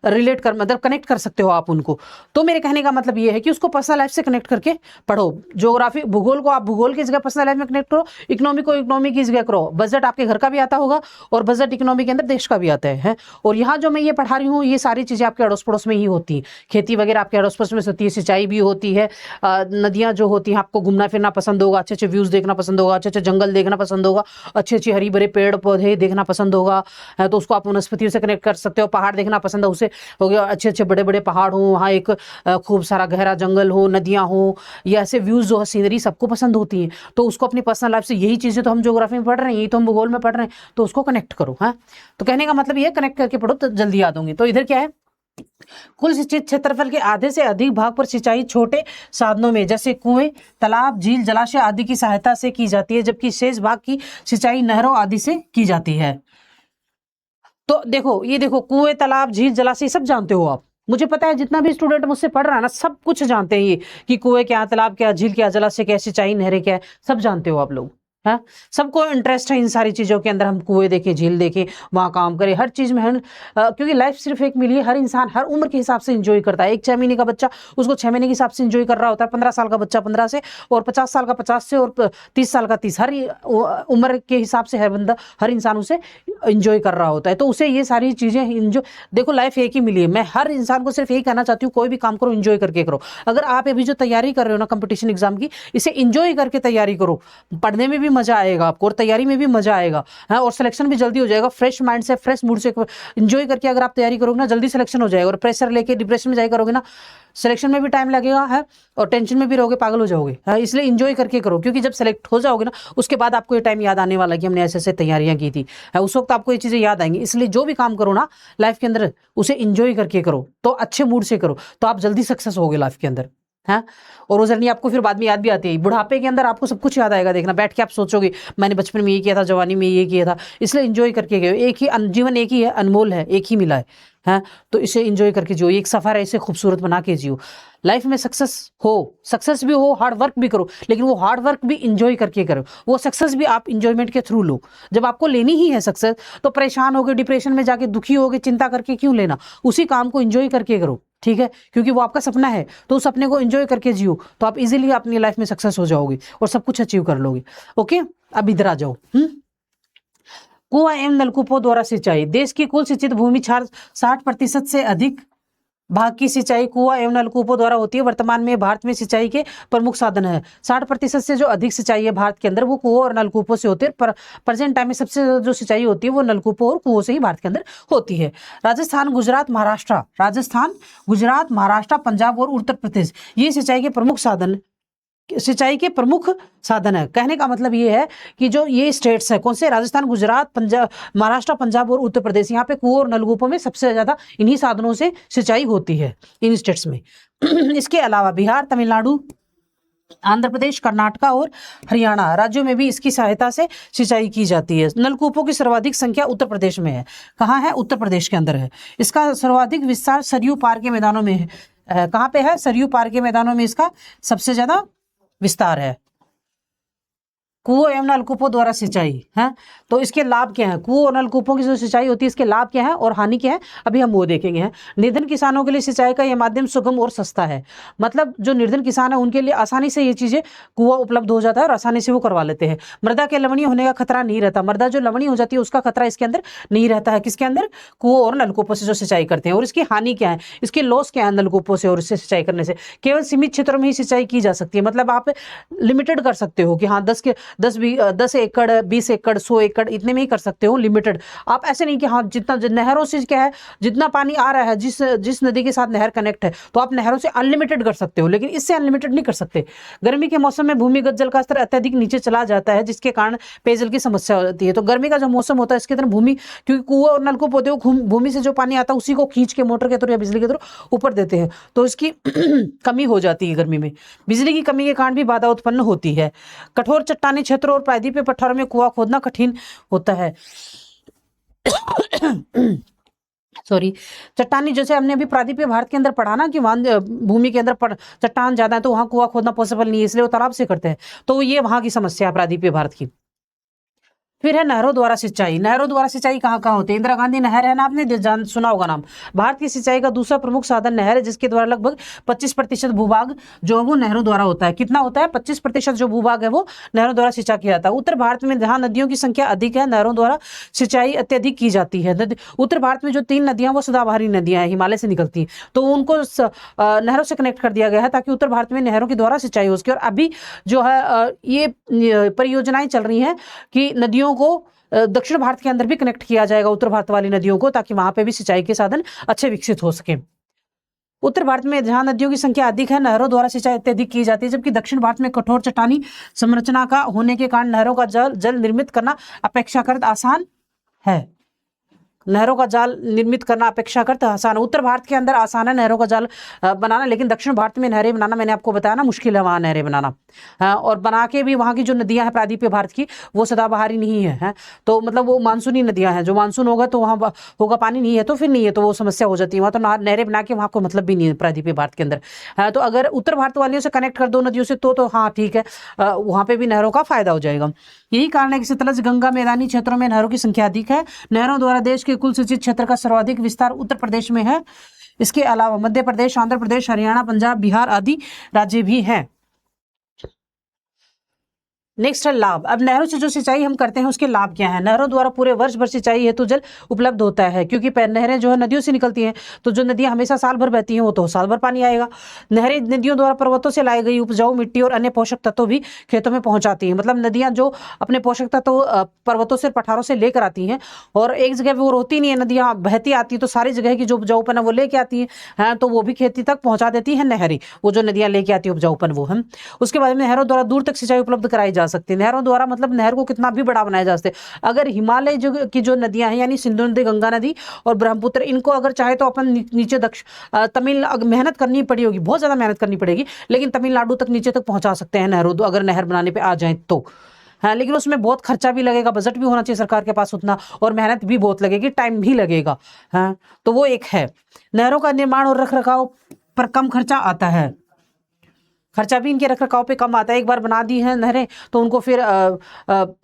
रिलेट कर, मतलब कनेक्ट कर सकते हो आप उनको। तो मेरे कहने का मतलब ये है कि उसको पर्सनल लाइफ से कनेक्ट करके पढ़ो। ज्योग्राफी, भूगोल को आप भूगोल की जगह पर्सनल लाइफ में कनेक्ट करो, इकोनॉमी को इकोनॉमी की जगह करो। बजट आपके घर का भी आता होगा और बजट इकोनॉमी के अंदर देश का भी आता है। और यहाँ जो मैं ये पढ़ा रही हूँ, ये सारी चीज़ें आपके अड़ोस पड़ोस में ही होती हैं। खेती वगैरह आपके अड़ोस पड़ोस में होती है, सिंचाई भी होती है, नदियाँ जो होती हैं, आपको घूमना फिरना पसंद होगा, अच्छे अच्छे व्यूज़ देखना पसंद होगा, अच्छे अच्छे जंगल देखना पसंद होगा, अच्छे अच्छे हरी भरे पेड़ पौधे देखना पसंद होगा, तो उसको आप वनस्पतियों से कनेक्ट कर सकते हो। पहाड़ देखना पसंद है, उसे हो गया अच्छे अच्छे बड़े बड़े पहाड़ हो, वहाँ एक खूब सारा गहरा जंगल हो, नदियाँ हो, या ऐसे व्यूज जो है, सीनरी सबको पसंद होती है। तो उसको अपनी पर्सनल लाइफ से, यही चीज़ें तो हम ज्योग्राफी में पढ़ रहे हैं, यही तो हम भूगोल में पढ़ रहे हैं, तो उसको कनेक्ट करो। हाँ, तो कहने का मतलब ये, कनेक्ट करके पढ़ो तो जल्दी याद होंगे। तो इधर क्या है, कुल सिंचित क्षेत्रफल के आधे से अधिक भाग पर सिंचाई छोटे साधनों में जैसे कुएं, तालाब, झील, जलाशय आदि की सहायता से की जाती है, जबकि शेष भाग की सिंचाई नहरों आदि से की जाती है। तो देखो, ये देखो, कुएं, तालाब, झील, जलाशय सब जानते हो आप। मुझे पता है जितना भी स्टूडेंट मुझसे पढ़ रहा है ना, सब कुछ जानते हैं ये, कि कुएं क्या, तालाब क्या, झील क्या, जलाशय क्या, सिंचाई नहरें क्या है, सब जानते हो आप लोग। है, सबको इंटरेस्ट है इन सारी चीज़ों के अंदर। हम कुएं देखें, झील देखें, वहाँ काम करें, हर चीज़ में क्योंकि लाइफ सिर्फ एक मिली है। हर इंसान हर उम्र के हिसाब से इंजॉय करता है। एक 6 महीने का बच्चा, उसको 6 महीने के हिसाब से इंजॉय कर रहा होता है, 15 साल का बच्चा 15 से, और 50 साल का 50 से, और 30 साल का 30, हर उम्र के हिसाब से हर बंदा, हर इंसान उसे इंजॉय कर रहा होता है। तो उसे ये सारी चीज़ें इंजॉय, देखो लाइफ एक ही मिली है। मैं हर इंसान को सिर्फ यही कहना चाहती हूँ, कोई भी काम करो इंजॉय करके करो। अगर आप अभी जो तैयारी कर रहे हो ना कंपटीशन एग्जाम की, इसे इंजॉय करके तैयारी करो। पढ़ने में भी मजा आएगा आपको, और तैयारी में भी मजा आएगा। हाँ, और सिलेक्शन भी जल्दी हो जाएगा। फ्रेश माइंड से, फ्रेश मूड से इंजॉय करके अगर आप तैयारी करोगे ना, जल्दी सिलेक्शन हो जाएगा। और प्रेशर लेके डिप्रेशन में जाए करोगे ना, सिलेक्शन में भी टाइम लगेगा है, और टेंशन में भी रहोगे, पागल हो जाओगे। हाँ, इसलिए इंजॉय करके करो, क्योंकि जब सेलेक्ट हो जाओगे ना, उसके बाद आपको ये टाइम याद आने वाला है कि हमने ऐसे ऐसे तैयारियां की थी। उस वक्त आपको ये चीज़ें याद आएंगी। इसलिए जो भी काम करो ना लाइफ के अंदर, उसे इंजॉय करके करो, तो अच्छे मूड से करो, तो आप जल्दी सक्सेस होगे लाइफ के अंदर। है, और वो जर्नी आपको फिर बाद में याद भी आती है। बुढ़ापे के अंदर आपको सब कुछ याद आएगा। देखना, बैठ के आप सोचोगे मैंने बचपन में ये किया था, जवानी में ये किया था। इसलिए इंजॉय करके गए। एक ही जीवन, एक ही है, अनमोल है, एक ही मिला है। हैं, तो इसे इंजॉय करके जियो। एक सफर है, इसे खूबसूरत बना के जियो। लाइफ में सक्सेस भी हो, हार्ड वर्क भी करो, लेकिन वो हार्ड वर्क भी इंजॉय करके करो। वो सक्सेस भी आप इंजॉयमेंट के थ्रू लो। जब आपको लेनी ही है सक्सेस, तो परेशान होगे, डिप्रेशन में जाके दुखी होगे, चिंता करके क्यों लेना। उसी काम को इंजॉय करके करो, ठीक है, क्योंकि वो आपका सपना है। तो उस सपने को एंजॉय करके जियो, तो आप इजीली अपनी लाइफ में सक्सेस हो जाओगे और सब कुछ अचीव कर लोगे। ओके, अब इधर आ जाओ। कुआं एवं नलकूपों द्वारा सिंचाई। देश की कुल सिंचित भूमि 60% से अधिक भाग की सिंचाई कुआं एवं नलकूपों द्वारा होती है। वर्तमान में भारत में सिंचाई के प्रमुख साधन है। 60% से जो अधिक सिंचाई है भारत के अंदर, वो कुओं और नलकूपों से होती है। पर प्रेजेंट टाइम में सबसे जो सिंचाई होती है वो नलकूपों और कुओं से ही भारत के अंदर होती है। राजस्थान, गुजरात, महाराष्ट्र, पंजाब और उत्तर प्रदेश, ये सिंचाई के प्रमुख साधन है। कहने का मतलब ये है कि जो ये स्टेट्स है, कौन से, राजस्थान, गुजरात, पंजाब, महाराष्ट्र, पंजाब और उत्तर प्रदेश, यहाँ पे कुओं और नलकूपों में सबसे ज्यादा इन्हीं साधनों से सिंचाई होती है, इन स्टेट्स में। इसके अलावा बिहार, तमिलनाडु, आंध्र प्रदेश, कर्नाटका और हरियाणा राज्यों में भी इसकी सहायता से सिंचाई की जाती है। नलकूपों की सर्वाधिक संख्या उत्तर प्रदेश में है। कहाँ है? उत्तर प्रदेश के अंदर है। इसका सर्वाधिक विस्तार सरयू पार के मैदानों में है। कहाँ पे है? सरयू पार के मैदानों में इसका सबसे ज्यादा विस्तार है। कुओं एवं नलकूपों द्वारा सिंचाई है, तो इसके लाभ क्या है? कुओं और नलकूपों की जो सिंचाई होती है, इसके लाभ क्या है और हानि क्या है, अभी हम वो देखेंगे। हैं, निर्धन किसानों के लिए सिंचाई का यह माध्यम सुगम और सस्ता है। मतलब जो निर्धन किसान है उनके लिए आसानी से ये चीजें, कुआं उपलब्ध हो जाता है और आसानी से वो करवा लेते हैं। मृदा के लवणीय होने का खतरा नहीं रहता। मृदा जो लवणीय हो जाती है उसका खतरा इसके अंदर नहीं रहता है। किसके अंदर? कुओं और नलकूपों से जो सिंचाई करते हैं। और इसकी हानि क्या है, इसके लॉस क्या है नलकूपों से और इससे सिंचाई करने से? केवल सीमित क्षेत्रों में ही सिंचाई की जा सकती है। मतलब आप लिमिटेड कर सकते हो कि हाँ 10 एकड़, 20 एकड़, 100 एकड़ इतने में ही कर सकते हो, लिमिटेड। आप ऐसे नहीं कि हाँ जितना नहरों से क्या है, जितना पानी आ रहा है, जिस नदी के साथ नहर कनेक्ट है, तो आप नहरों से अनलिमिटेड कर सकते हो, लेकिन इससे अनलिमिटेड नहीं कर सकते। गर्मी के मौसम में भूमिगत जल का स्तर अत्यधिक नीचे चला जाता है, जिसके कारण पेयजल की समस्या होती है। तो गर्मी का जो मौसम होता है इसके अंदर भूमि, क्योंकि कुआं और नलकूप होते हैं, भूमि से जो पानी आता है उसी को खींच के मोटर के थ्रू या बिजली के थ्रू ऊपर देते हैं, तो इसकी कमी हो जाती है गर्मी में। बिजली की कमी के कारण भी बाधा उत्पन्न होती है। कठोर चट्टानी क्षेत्रों और प्रायद्वीपीय पठारों में कुआं खोदना कठिन होता है। सॉरी, चट्टानी, जैसे हमने अभी प्रायद्वीपीय भारत के अंदर पढ़ा ना कि वहां भूमि के अंदर चट्टान ज्यादा है, तो वहां कुआं खोदना पॉसिबल नहीं है, इसलिए वो तालाब से करते हैं। तो ये वहां की समस्या है प्रायद्वीपीय भारत की। फिर है नहरों द्वारा सिंचाई। नहरों द्वारा सिंचाई कहाँ कहाँ होती है? इंदिरा गांधी नहर है ना, आपने सुना होगा नाम। भारत की सिंचाई का दूसरा प्रमुख साधन नहर है, जिसके द्वारा लगभग 25% भूभाग जो है वो नहरों द्वारा होता है। कितना होता है? 25% जो भूभाग है वो नहरों द्वारा सिंचा किया जाता है। उत्तर भारत में जहाँ नदियों की संख्या अधिक है, नहरों द्वारा सिंचाई अत्यधिक की जाती है। उत्तर भारत में जो 3 नदियां वो सदाबहारी नदियां हैं, हिमालय से निकलती हैं, तो उनको नहरों से कनेक्ट कर दिया गया है ताकि उत्तर भारत में नहरों के द्वारा सिंचाई हो सके। और अभी जो है ये परियोजनाएं चल रही हैं कि नदियों को दक्षिण भारत के अंदर भी कनेक्ट किया जाएगा, उत्तर भारत वाली नदियों को, ताकि वहां पे भी सिंचाई के साधन अच्छे विकसित हो सके। उत्तर भारत में जहां नदियों की संख्या अधिक है, नहरों द्वारा सिंचाई अत्यधिक की जाती है, जबकि दक्षिण भारत में कठोर चट्टानी संरचना का होने के कारण नहरों का जल निर्मित करना अपेक्षाकृत आसान है। नहरों का जाल निर्मित करना अपेक्षाकृत आसान है। उत्तर भारत के अंदर आसान है नहरों का जाल बनाना, लेकिन दक्षिण भारत में नहरें बनाना, मैंने आपको बताया ना, मुश्किल है वहाँ नहरें बनाना। और बना के भी वहाँ की जो नदियां हैं प्रायद्वीपीय भारत की, वो सदाबहारी नहीं है, तो मतलब वो मानसूनी नदियां हैं। जो मानसून होगा तो वहाँ होगा पानी, नहीं है तो फिर नहीं है, तो वो समस्या हो जाती है वहाँ। तो नहरें बना के वहाँ को मतलब भी नहीं है प्रायद्वीपीय भारत के अंदर। तो अगर उत्तर भारत वालियों से कनेक्ट कर दो नदियों से, तो हाँ ठीक है, वहाँ पे भी नहरों का फायदा हो जाएगा। यही कारण है कि सतलज गंगा मैदानी क्षेत्रों में नहरों की संख्या अधिक है। नहरों द्वारा देश के कुल सिंचित क्षेत्र का सर्वाधिक विस्तार उत्तर प्रदेश में है। इसके अलावा मध्य प्रदेश, आंध्र प्रदेश, हरियाणा, पंजाब, बिहार आदि राज्य भी हैं। नेक्स्ट है लाभ। अब नहरों से जो सिंचाई हम करते हैं उसके लाभ क्या है? नहरों द्वारा पूरे वर्ष भर सिंचाई हेतु जल उपलब्ध होता है, क्योंकि नहरें जो है नदियों से निकलती हैं, तो जो नदियां हमेशा साल भर बहती हैं वो तो साल भर पानी आएगा। नहरें नदियों द्वारा पर्वतों से लाई गई उपजाऊ मिट्टी और अन्य पोषक तत्व भी खेतों में पहुंचाती हैं। मतलब नदियां जो अपने पोषक तत्व पर्वतों से, पठारों से लेकर आती हैं, और एक जगह वो रोती नहीं है, नदियां बहती आती है, तो सारी जगह की जो उपजाऊपन है वो लेके आती है, तो वो भी खेती तक पहुंचा देती है नहरें, वो जो नदियां लेके आती है उपजाऊपन वो है। उसके बाद में नहरों द्वारा दूर तक सिंचाई उपलब्ध कराई जा सकती है। नहरों द्वारा मतलब नहर को कितना भी बड़ा बनाया जा सकता है। अगर हिमालय की जो नदियां हैं, यानी सिंधु नदी, गंगा नदी और ब्रह्मपुत्र, इनको अगर चाहे तो अपन नीचे तमिल मेहनत करनी पड़ी होगी, बहुत ज्यादा मेहनत करनी पड़ेगी, लेकिन तमिलनाडु तक नीचे तक पहुंचा सकते हैं नहरों, अगर नहर बनाने पे आ जाए तो। हाँ, लेकिन उसमें बहुत खर्चा भी लगेगा, बजट भी होना चाहिए सरकार के पास उतना, और मेहनत भी बहुत लगेगी, टाइम भी लगेगा। हाँ, तो वो एक है। नहरों का निर्माण और रख रखाव पर कम खर्चा आता है। खर्चा भी इनके रखरखाव पे कम आता है। एक बार बना दी है नहरें तो उनको फिर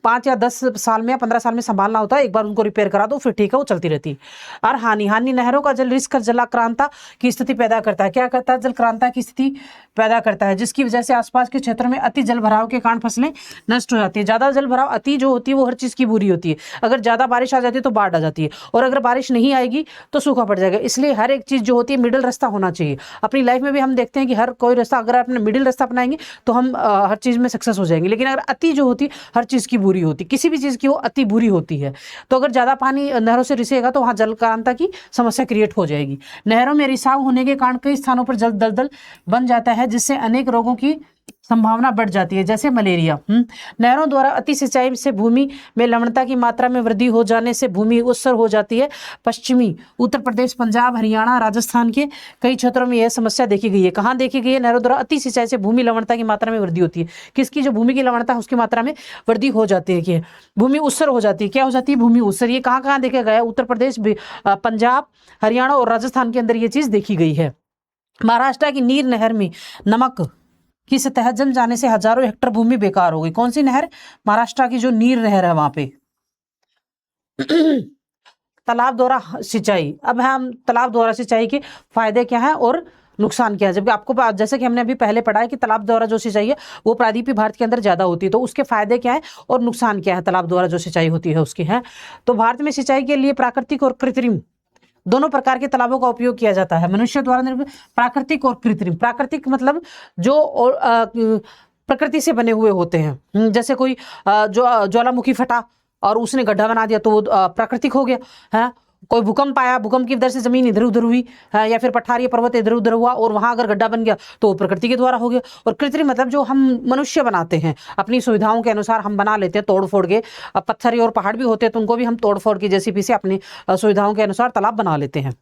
5 या 10 साल में या 15 साल में संभालना होता है। एक बार उनको रिपेयर करा दो फिर ठीक है, वो चलती रहती है। और हानि नहरों का जल रिस्क जलाक्रांता की स्थिति पैदा करता है। क्या करता है? जलक्रांता की स्थिति पैदा करता है, जिसकी वजह से आसपास के क्षेत्रों में अति जल भराव के कारण फसलें नष्ट हो जाती है। ज्यादा जल भराव, अति जो होती है वो हर चीज की बुरी होती है। अगर ज्यादा बारिश आ जाती है तो बाढ़ आ जाती है, और अगर बारिश नहीं आएगी तो सूखा पड़ जाएगा। इसलिए हर एक चीज जो होती है मिडिल रास्ता होना चाहिए। अपनी लाइफ में भी हम देखते हैं कि हर कोई रास्ता, अगर आपने मिडिल रास्ता अपनाएंगे तो हम हर चीज में सक्सेस हो जाएंगे। लेकिन अगर अति जो होती हर चीज की बुरी होती, किसी भी चीज की वो अति बुरी होती है। तो अगर ज्यादा पानी नहरों से रिसेगा तो वहां जलक्रांता की समस्या क्रिएट हो जाएगी। नहरों में रिसाव होने के कारण कई स्थानों पर जल दलदल बन जाता है, जिससे अनेक रोगों की संभावना बढ़ जाती है, जैसे मलेरिया। नहरों द्वारा अति सिंचाई से भूमि में लवणता की मात्रा में वृद्धि हो जाने से भूमि उत्सर हो जाती है। पश्चिमी उत्तर प्रदेश, पंजाब, हरियाणा, राजस्थान के कई क्षेत्रों में यह समस्या देखी गई है। कहाँ देखी गई है? नहरों द्वारा अति सिंचाई से भूमि लवणता की मात्रा में वृद्धि होती है। किसकी? जो भूमि की लवणता है उसकी मात्रा में वृद्धि हो जाती है, कि भूमि उत्सर हो जाती है। क्या हो जाती है? भूमि उत्सर। ये कहाँ कहाँ देखा गया? उत्तर प्रदेश, पंजाब, हरियाणा और राजस्थान के अंदर ये चीज देखी गई है। महाराष्ट्र की नीर नहर में नमक की सतह जम जाने से हजारों हेक्टेयर भूमि बेकार हो गई। कौन सी नहर? महाराष्ट्र की जो नीर नहर है वहां पे। तालाब द्वारा सिंचाई। अब हम तालाब द्वारा सिंचाई के फायदे क्या है और नुकसान क्या है। जबकि आपको जैसे कि हमने अभी पहले पढ़ा है कि तालाब द्वारा जो सिंचाई है वो प्रायद्वीपीय भारत के अंदर ज्यादा होती है, तो उसके फायदे क्या है और नुकसान क्या है तालाब द्वारा जो सिंचाई होती है उसकी है। तो भारत में सिंचाई के लिए प्राकृतिक और कृत्रिम दोनों प्रकार के तालाबों का उपयोग किया जाता है। मनुष्य द्वारा निर्मित प्राकृतिक और कृत्रिम। प्राकृतिक मतलब जो प्रकृति से बने हुए होते हैं। जैसे कोई जो ज्वालामुखी फटा और उसने गड्ढा बना दिया तो वो प्राकृतिक हो गया है। कोई भूकंप आया, भूकंप की वजह से जमीन इधर उधर हुई है, या फिर पठारी पर्वत इधर उधर हुआ और वहां अगर गड्ढा बन गया तो वो प्रकृति के द्वारा हो गया। और कृत्रिम मतलब जो हम मनुष्य बनाते हैं अपनी सुविधाओं के अनुसार हम बना लेते हैं तोड़ फोड़ के। पत्थर और पहाड़ भी होते हैं तो उनको भी हम तोड़ फोड़ के जेसीबी से अपनी सुविधाओं के अनुसार तालाब बना लेते हैं।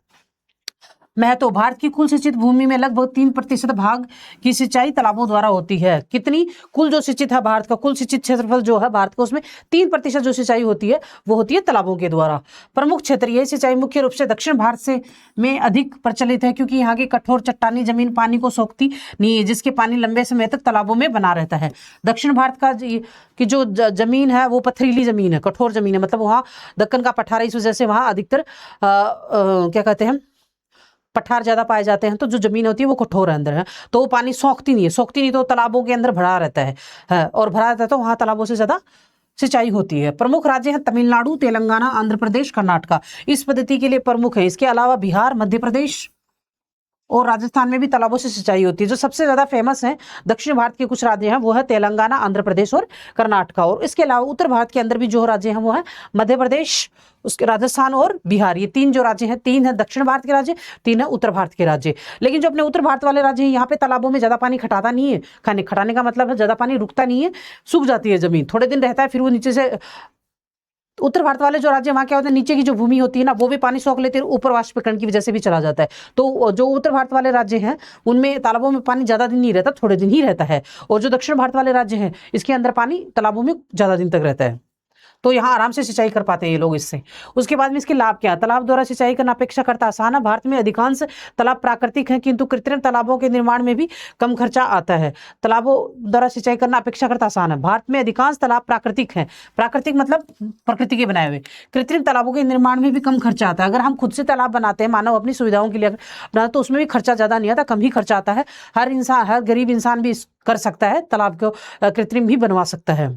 महत्व, भारत की कुल सिंचित भूमि में लगभग 3% भाग की सिंचाई तालाबों द्वारा होती है। कितनी? कुल जो सिंचित है भारत का, कुल सिंचित क्षेत्रफल जो है भारत का, उसमें 3% जो सिंचाई होती है वो होती है तालाबों के द्वारा। प्रमुख क्षेत्र, यह सिंचाई मुख्य रूप से दक्षिण भारत से में अधिक प्रचलित है क्योंकि यहाँ की कठोर चट्टानी जमीन पानी को सोखती नहीं है, जिसके पानी लंबे समय तक तालाबों में बना रहता है। दक्षिण भारत का की जो जमीन है वो पथरीली जमीन है, कठोर जमीन है, मतलब वहाँ दक्कन का पठार, इस वजह से वहाँ अधिकतर क्या कहते हैं पठार ज्यादा पाए जाते हैं, तो जो जमीन होती है वो कठोर अंदर है, तो वो पानी सोखती नहीं तो तालाबों के अंदर भरा रहता है और भरा रहता है तो वहां तालाबों से ज्यादा सिंचाई होती है। प्रमुख राज्य हैं तमिलनाडु, तेलंगाना, आंध्र प्रदेश, कर्नाटका इस पद्धति के लिए प्रमुख है। इसके अलावा बिहार, मध्य प्रदेश और राजस्थान में भी तालाबों से सिंचाई होती है। जो सबसे ज्यादा फेमस है दक्षिण भारत के कुछ राज्य हैं वो है तेलंगाना, आंध्र प्रदेश और कर्नाटका। और इसके अलावा उत्तर भारत के अंदर भी जो राज्य हैं वो है मध्य प्रदेश, उसके राजस्थान और बिहार। ये 3 जो राज्य हैं, 3 है दक्षिण भारत के राज्य, 3 है उत्तर भारत के राज्य। लेकिन जो अपने उत्तर भारत वाले राज्य हैं यहाँ पे तालाबों में ज्यादा पानी खटाता नहीं है। खटाने का मतलब है ज्यादा पानी रुकता नहीं है, सूख जाती है जमीन, थोड़े दिन रहता है फिर वो नीचे से। उत्तर भारत वाले जो राज्य वहाँ क्या होता है, नीचे की जो भूमि होती है ना वो भी पानी सोख लेती है, ऊपर वाष्पीकरण की वजह से भी चला जाता है। तो जो उत्तर भारत वाले राज्य हैं उनमें तालाबों में पानी ज्यादा दिन नहीं रहता, थोड़े दिन ही रहता है। और जो दक्षिण भारत वाले राज्य हैं इसके अंदर पानी तालाबों में ज्यादा दिन तक रहता है, तो यहाँ आराम से सिंचाई कर पाते हैं ये लोग इससे। उसके बाद में इसके लाभ क्या है? तालाब द्वारा सिंचाई करना अपेक्षाकृत आसान है। भारत में अधिकांश तालाब प्राकृतिक हैं किंतु कृत्रिम तालाबों के निर्माण में भी कम खर्चा आता है। तालाबों द्वारा सिंचाई करना अपेक्षाकृत आसान है। भारत में अधिकांश तालाब प्राकृतिक हैं, प्राकृतिक मतलब प्रकृति के बनाए हुए। कृत्रिम तालाबों के निर्माण में भी कम खर्चा आता है। अगर हम खुद से तालाब बनाते हैं मानव अपनी सुविधाओं के लिए बनाते तो उसमें भी खर्चा ज्यादा नहीं आता, कम ही खर्चा आता है। हर इंसान, हर गरीब इंसान भी कर सकता है, तालाब को कृत्रिम भी बनवा सकता है।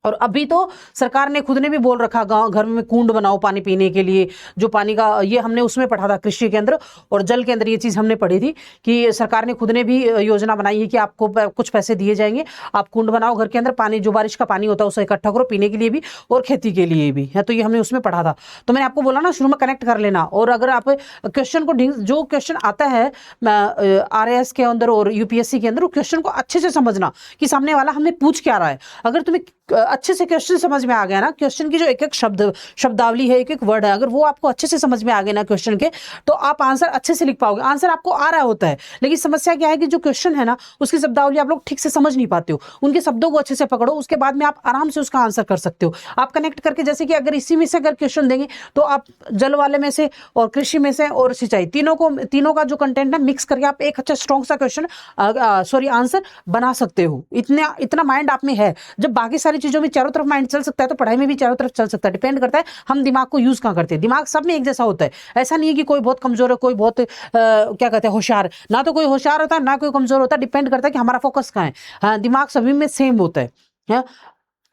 और अभी तो सरकार ने खुद ने भी बोल रखा गांव घर में कुंड बनाओ पानी पीने के लिए। जो पानी का ये हमने उसमें पढ़ा था कृषि के अंदर और जल के अंदर, ये चीज हमने पढ़ी थी कि सरकार ने खुद ने भी योजना बनाई है कि आपको कुछ पैसे दिए जाएंगे, आप कुंड बनाओ घर के अंदर, पानी जो बारिश का पानी होता है उसे इकट्ठा करो पीने के लिए भी और खेती के लिए भी है। तो ये हमने उसमें पढ़ा था। तो मैंने आपको बोला ना शुरू में कनेक्ट कर लेना। और अगर आप क्वेश्चन को, जो क्वेश्चन आता है RAS के अंदर और UPSC के अंदर, क्वेश्चन को अच्छे से समझना कि सामने वाला हमें पूछ क्या रहा है। अगर तुम्हें अच्छे से क्वेश्चन समझ में आ गया ना, क्वेश्चन की जो एक एक शब्दावली है, एक एक वर्ड है, अगर वो आपको अच्छे से समझ में आ गए ना क्वेश्चन के, तो आप आंसर अच्छे से लिख पाओगे। आंसर आपको आ रहा होता है, लेकिन समस्या क्या है कि जो क्वेश्चन है ना उसकी शब्दावली आप लोग ठीक से समझ नहीं पाते हो। उनके शब्दों को अच्छे से पकड़ो, उसके बाद में आप आराम से उसका आंसर कर सकते हो। आप कनेक्ट करके, जैसे कि अगर इसी में से अगर क्वेश्चन देंगे तो आप जल वाले में से और कृषि में से और सिंचाई, तीनों का जो कंटेंट है मिक्स करके आप एक अच्छा स्ट्रॉन्ग सा क्वेश्चन आंसर बना सकते हो। इतना माइंड आप में है। जब बाकी सारी चीजों में चारों तरफ माइंड चल सकता है तो पढ़ाई में भी चारों तरफ चल सकता है। डिपेंड करता है हम दिमाग को यूज कहाँ करते हैं। दिमाग सब में एक जैसा होता है, ऐसा नहीं है कि कोई बहुत कमजोर है, कोई बहुत क्या कहते हैं होशियार। ना तो कोई होशियार होता है ना कोई कमजोर होता है, डिपेंड करता है कि हमारा फोकस कहाँ है। हाँ, दिमाग सभी में सेम होता है।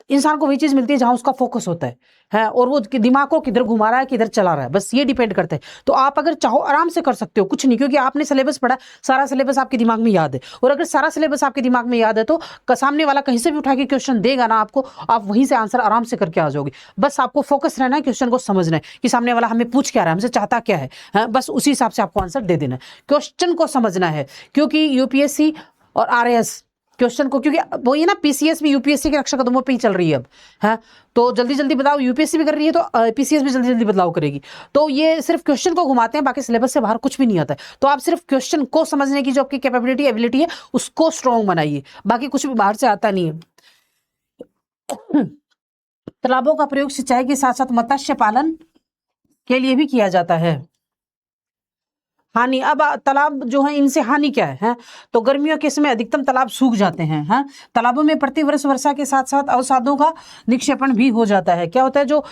इंसान को वही चीज मिलती है जहां उसका फोकस होता है और वो दिमाग को किधर घुमा रहा है, किधर चला रहा है, बस ये डिपेंड करता है। तो आप अगर चाहो आराम से कर सकते हो, कुछ नहीं, क्योंकि आपने सिलेबस पढ़ा, सारा सिलेबस आपके दिमाग में याद है। और अगर सारा सिलेबस आपके दिमाग में याद है तो सामने वाला कहीं से भी उठा के क्वेश्चन देगा ना आपको, आप वहीं से आंसर आराम से करके आ जाओगे। बस आपको फोकस रहना है, क्वेश्चन को समझना है कि सामने वाला हमें पूछ क्या रहा है, हमसे चाहता क्या है, बस उसी हिसाब से आपको आंसर दे देना है। क्वेश्चन को समझना है, क्योंकि UPSC और RAS क्वेश्चन को, क्योंकि वो ये ना PCS भी UPSC के रक्षा कदमों पे ही चल रही है अब, है तो जल्दी जल्दी बताओ। UPSC भी कर रही है तो PCS भी जल्दी जल्दी बदलाव करेगी। तो ये सिर्फ क्वेश्चन को घुमाते हैं, बाकी सिलेबस से बाहर कुछ भी नहीं आता है। तो आप सिर्फ क्वेश्चन को समझने की जो आपकी कैपेबिलिटी एबिलिटी है उसको स्ट्रॉन्ग बनाइए, बाकी कुछ भी बाहर से आता नहीं है। तालाबों का प्रयोग सिंचाई के साथ साथ मत्स्य पालन के लिए भी किया जाता है। हानि, अब तालाब जो है इनसे हानि क्या है? तो गर्मियों के समय अधिकतम तालाब सूख जाते हैं। तालाबों में प्रतिवर्ष वर्षा के साथ साथ अवसादों का निक्षेपण भी हो जाता है। क्या होता है, जो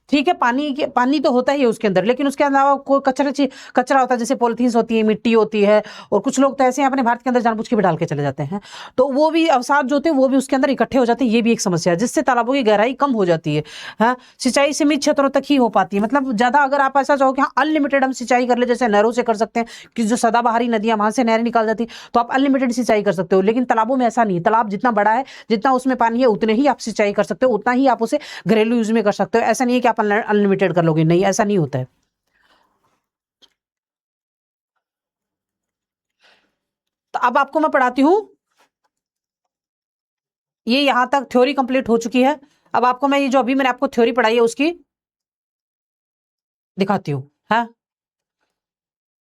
ठीक है, पानी तो होता ही है उसके अंदर, लेकिन उसके अलावा कोई कचरा होता है, जैसे पॉलिथीन्स होती है, मिट्टी होती है, और कुछ लोग तो ऐसे अपने भारत के अंदर जानबूझ के भी डाल के चले जाते हैं, तो वो भी अवसाद जो होते हैं वो भी उसके अंदर इकट्ठे हो जाते हैं। ये भी एक समस्या है, जिससे तालाबों की गहराई कम हो जाती है। हाँ, सिंचाई सीमित क्षेत्रों तक ही हो पाती है, मतलब ज्यादा अगर आप ऐसा चाहो कि हाँ अनलिमिटेड हम सिंचाई कर ले, जैसे नहरों से कर सकते हैं कि जो सदाबहारी नदियां वहां से नहरें निकाल जाती, तो आप अनलिमिटेड सिंचाई कर सकते हो। लेकिन तालाबों में ऐसा नहीं है, तालाब जितना बड़ा है, जितना उसमें पानी है, उतने ही आप सिंचाई कर सकते हो, उतना ही आप उसे घरेलू यूज में कर सकते हो। ऐसा नहीं है कि आप अनलिमिटेड कर लोगे, नहीं, ऐसा नहीं होता है। तो अब आपको मैं पढ़ाती हूँ, ये यहां तक थ्योरी कंप्लीट हो चुकी है। अब आपको मैं ये जो अभी मैंने आपको थ्योरी पढ़ाई है उसकी दिखाती हूँ। हाँ,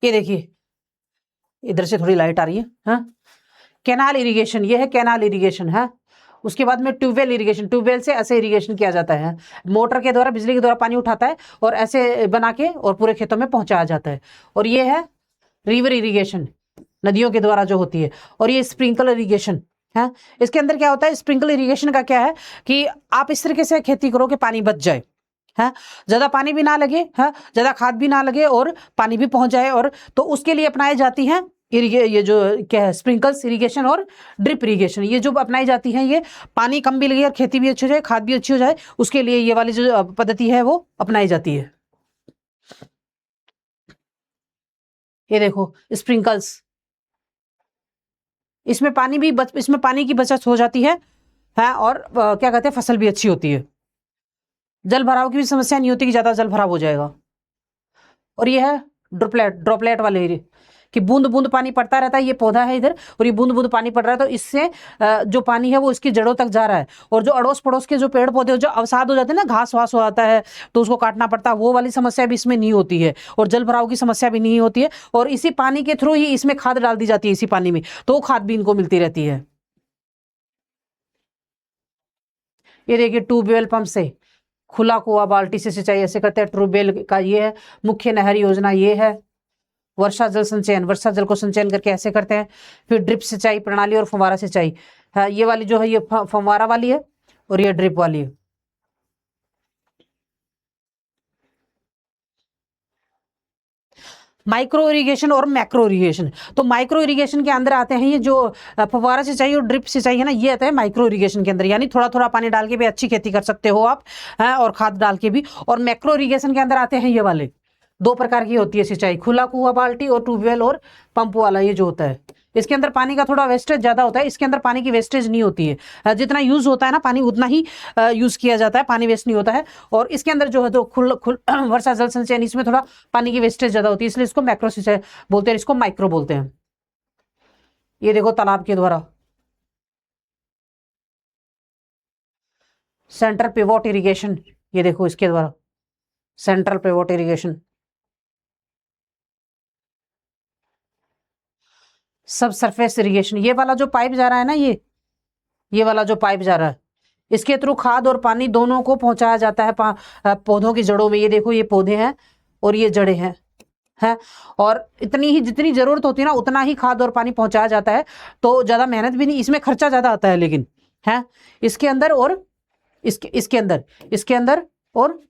ये देखिए, इधर से थोड़ी लाइट आ रही है। हाँ, कैनाल इरिगेशन, ये है कैनाल इरिगेशन है। उसके बाद में ट्यूबवेल इरिगेशन, ट्यूबवेल से ऐसे इरिगेशन किया जाता है, मोटर के द्वारा, बिजली के द्वारा पानी उठाता है और ऐसे बना के और पूरे खेतों में पहुंचाया जाता है। और ये है रिवर इरिगेशन, नदियों के द्वारा जो होती है। और ये स्प्रिंकलर इरिगेशन है। इसके अंदर क्या होता है, स्प्रिंकलर इरिगेशन का क्या है कि आप इस तरीके से खेती करो कि पानी बच जाए, है, ज्यादा पानी भी ना लगे, है, ज्यादा खाद भी ना लगे, और पानी भी पहुंच जाए। और तो उसके लिए अपनाई जाती हैं ये जो क्या है, स्प्रिंकल्स इरिगेशन और ड्रिप इरिगेशन, ये जो अपनाई जाती हैं, ये पानी कम भी लगे और खेती भी अच्छी हो जाए, खाद भी अच्छी हो जाए, उसके लिए ये वाली जो पद्धति है वो अपनाई जाती है। ये देखो स्प्रिंकल्स, इसमें पानी की बचत हो जाती है, और क्या कहते हैं, फसल भी अच्छी होती है। जल भराव की भी समस्या नहीं होती कि ज्यादा जल भराव हो जाएगा। और ये है ड्रॉपलेट वाले एरिया, कि बूंद बूंद पानी पड़ता रहता है। ये पौधा है इधर, और ये बूंद बूंद पानी पड़ रहा है, तो इससे जो पानी है वो इसकी जड़ों तक जा रहा है। और जो अड़ोस पड़ोस के जो पेड़ पौधे जो अवसाद हो जाते हैं ना, घास वास हो जाता है तो उसको काटना पड़ता है, वो वाली समस्या भी इसमें नहीं होती है। और जल भराव की समस्या भी नहीं होती है। और इसी पानी के थ्रू ही इसमें खाद डाल दी जाती है, इसी पानी में, तो वो खाद भी इनको मिलती रहती है। ये देखिए, ट्यूबवेल पंप से, खुला कुआ बाल्टी से सिंचाई ऐसे करते हैं। ट्यूबवेल का ये है मुख्य नहर योजना, ये है वर्षा जल संचयन, वर्षा जल को संचयन करके ऐसे करते हैं। फिर ड्रिप सिंचाई प्रणाली और फव्वारा सिंचाई, हाँ, ये वाली जो है ये फव्वारा वाली है, और ये ड्रिप वाली है। माइक्रो इरिगेशन और मैक्रो इरिगेशन, तो माइक्रो इरिगेशन के अंदर आते हैं ये जो फव्वारा सिंचाई और ड्रिप सिंचाई है ना, ये आता है माइक्रो इरिगेशन के अंदर, यानी थोड़ा थोड़ा पानी डाल के भी अच्छी खेती कर सकते हो आप, हैं, और खाद डाल के भी। और मैक्रो इरिगेशन के अंदर आते हैं ये वाले, दो प्रकार की होती है सिंचाई, खुला कुआ बाल्टी और ट्यूबवेल और पंप वाला, ये जो होता है। इसके अंदर पानी का थोड़ा वेस्टेज ज्यादा होता है, इसके अंदर पानी की वेस्टेज नहीं होती है, जितना यूज होता है ना पानी उतना ही यूज किया जाता है, पानी वेस्ट नहीं होता है। और इसके अंदर जो है तो वर्षा जल संचयन, इसमें थोड़ा पानी की वेस्टेज ज्यादा होती है, इसलिए इसको मैक्रो सिंचाई बोलते हैं, इसको माइक्रो बोलते हैं। ये देखो तालाब के द्वारा सेंट्रल पिवोट इरिगेशन, ये देखो इसके द्वारा सेंट्रल पिवोट इरिगेशन। सब सरफेस इरिगेशन, ये वाला जो पाइप जा रहा है ना, ये वाला जो पाइप जा रहा है, इसके थ्रू खाद और पानी दोनों को पहुंचाया जाता है पौधों की जड़ों में। ये देखो, ये पौधे हैं और ये जड़ें हैं, है, और इतनी ही जितनी जरूरत होती है ना उतना ही खाद और पानी पहुंचाया जाता है। तो ज्यादा मेहनत भी नहीं, इसमें खर्चा ज्यादा आता है, लेकिन है इसके अंदर और इसके अंदर और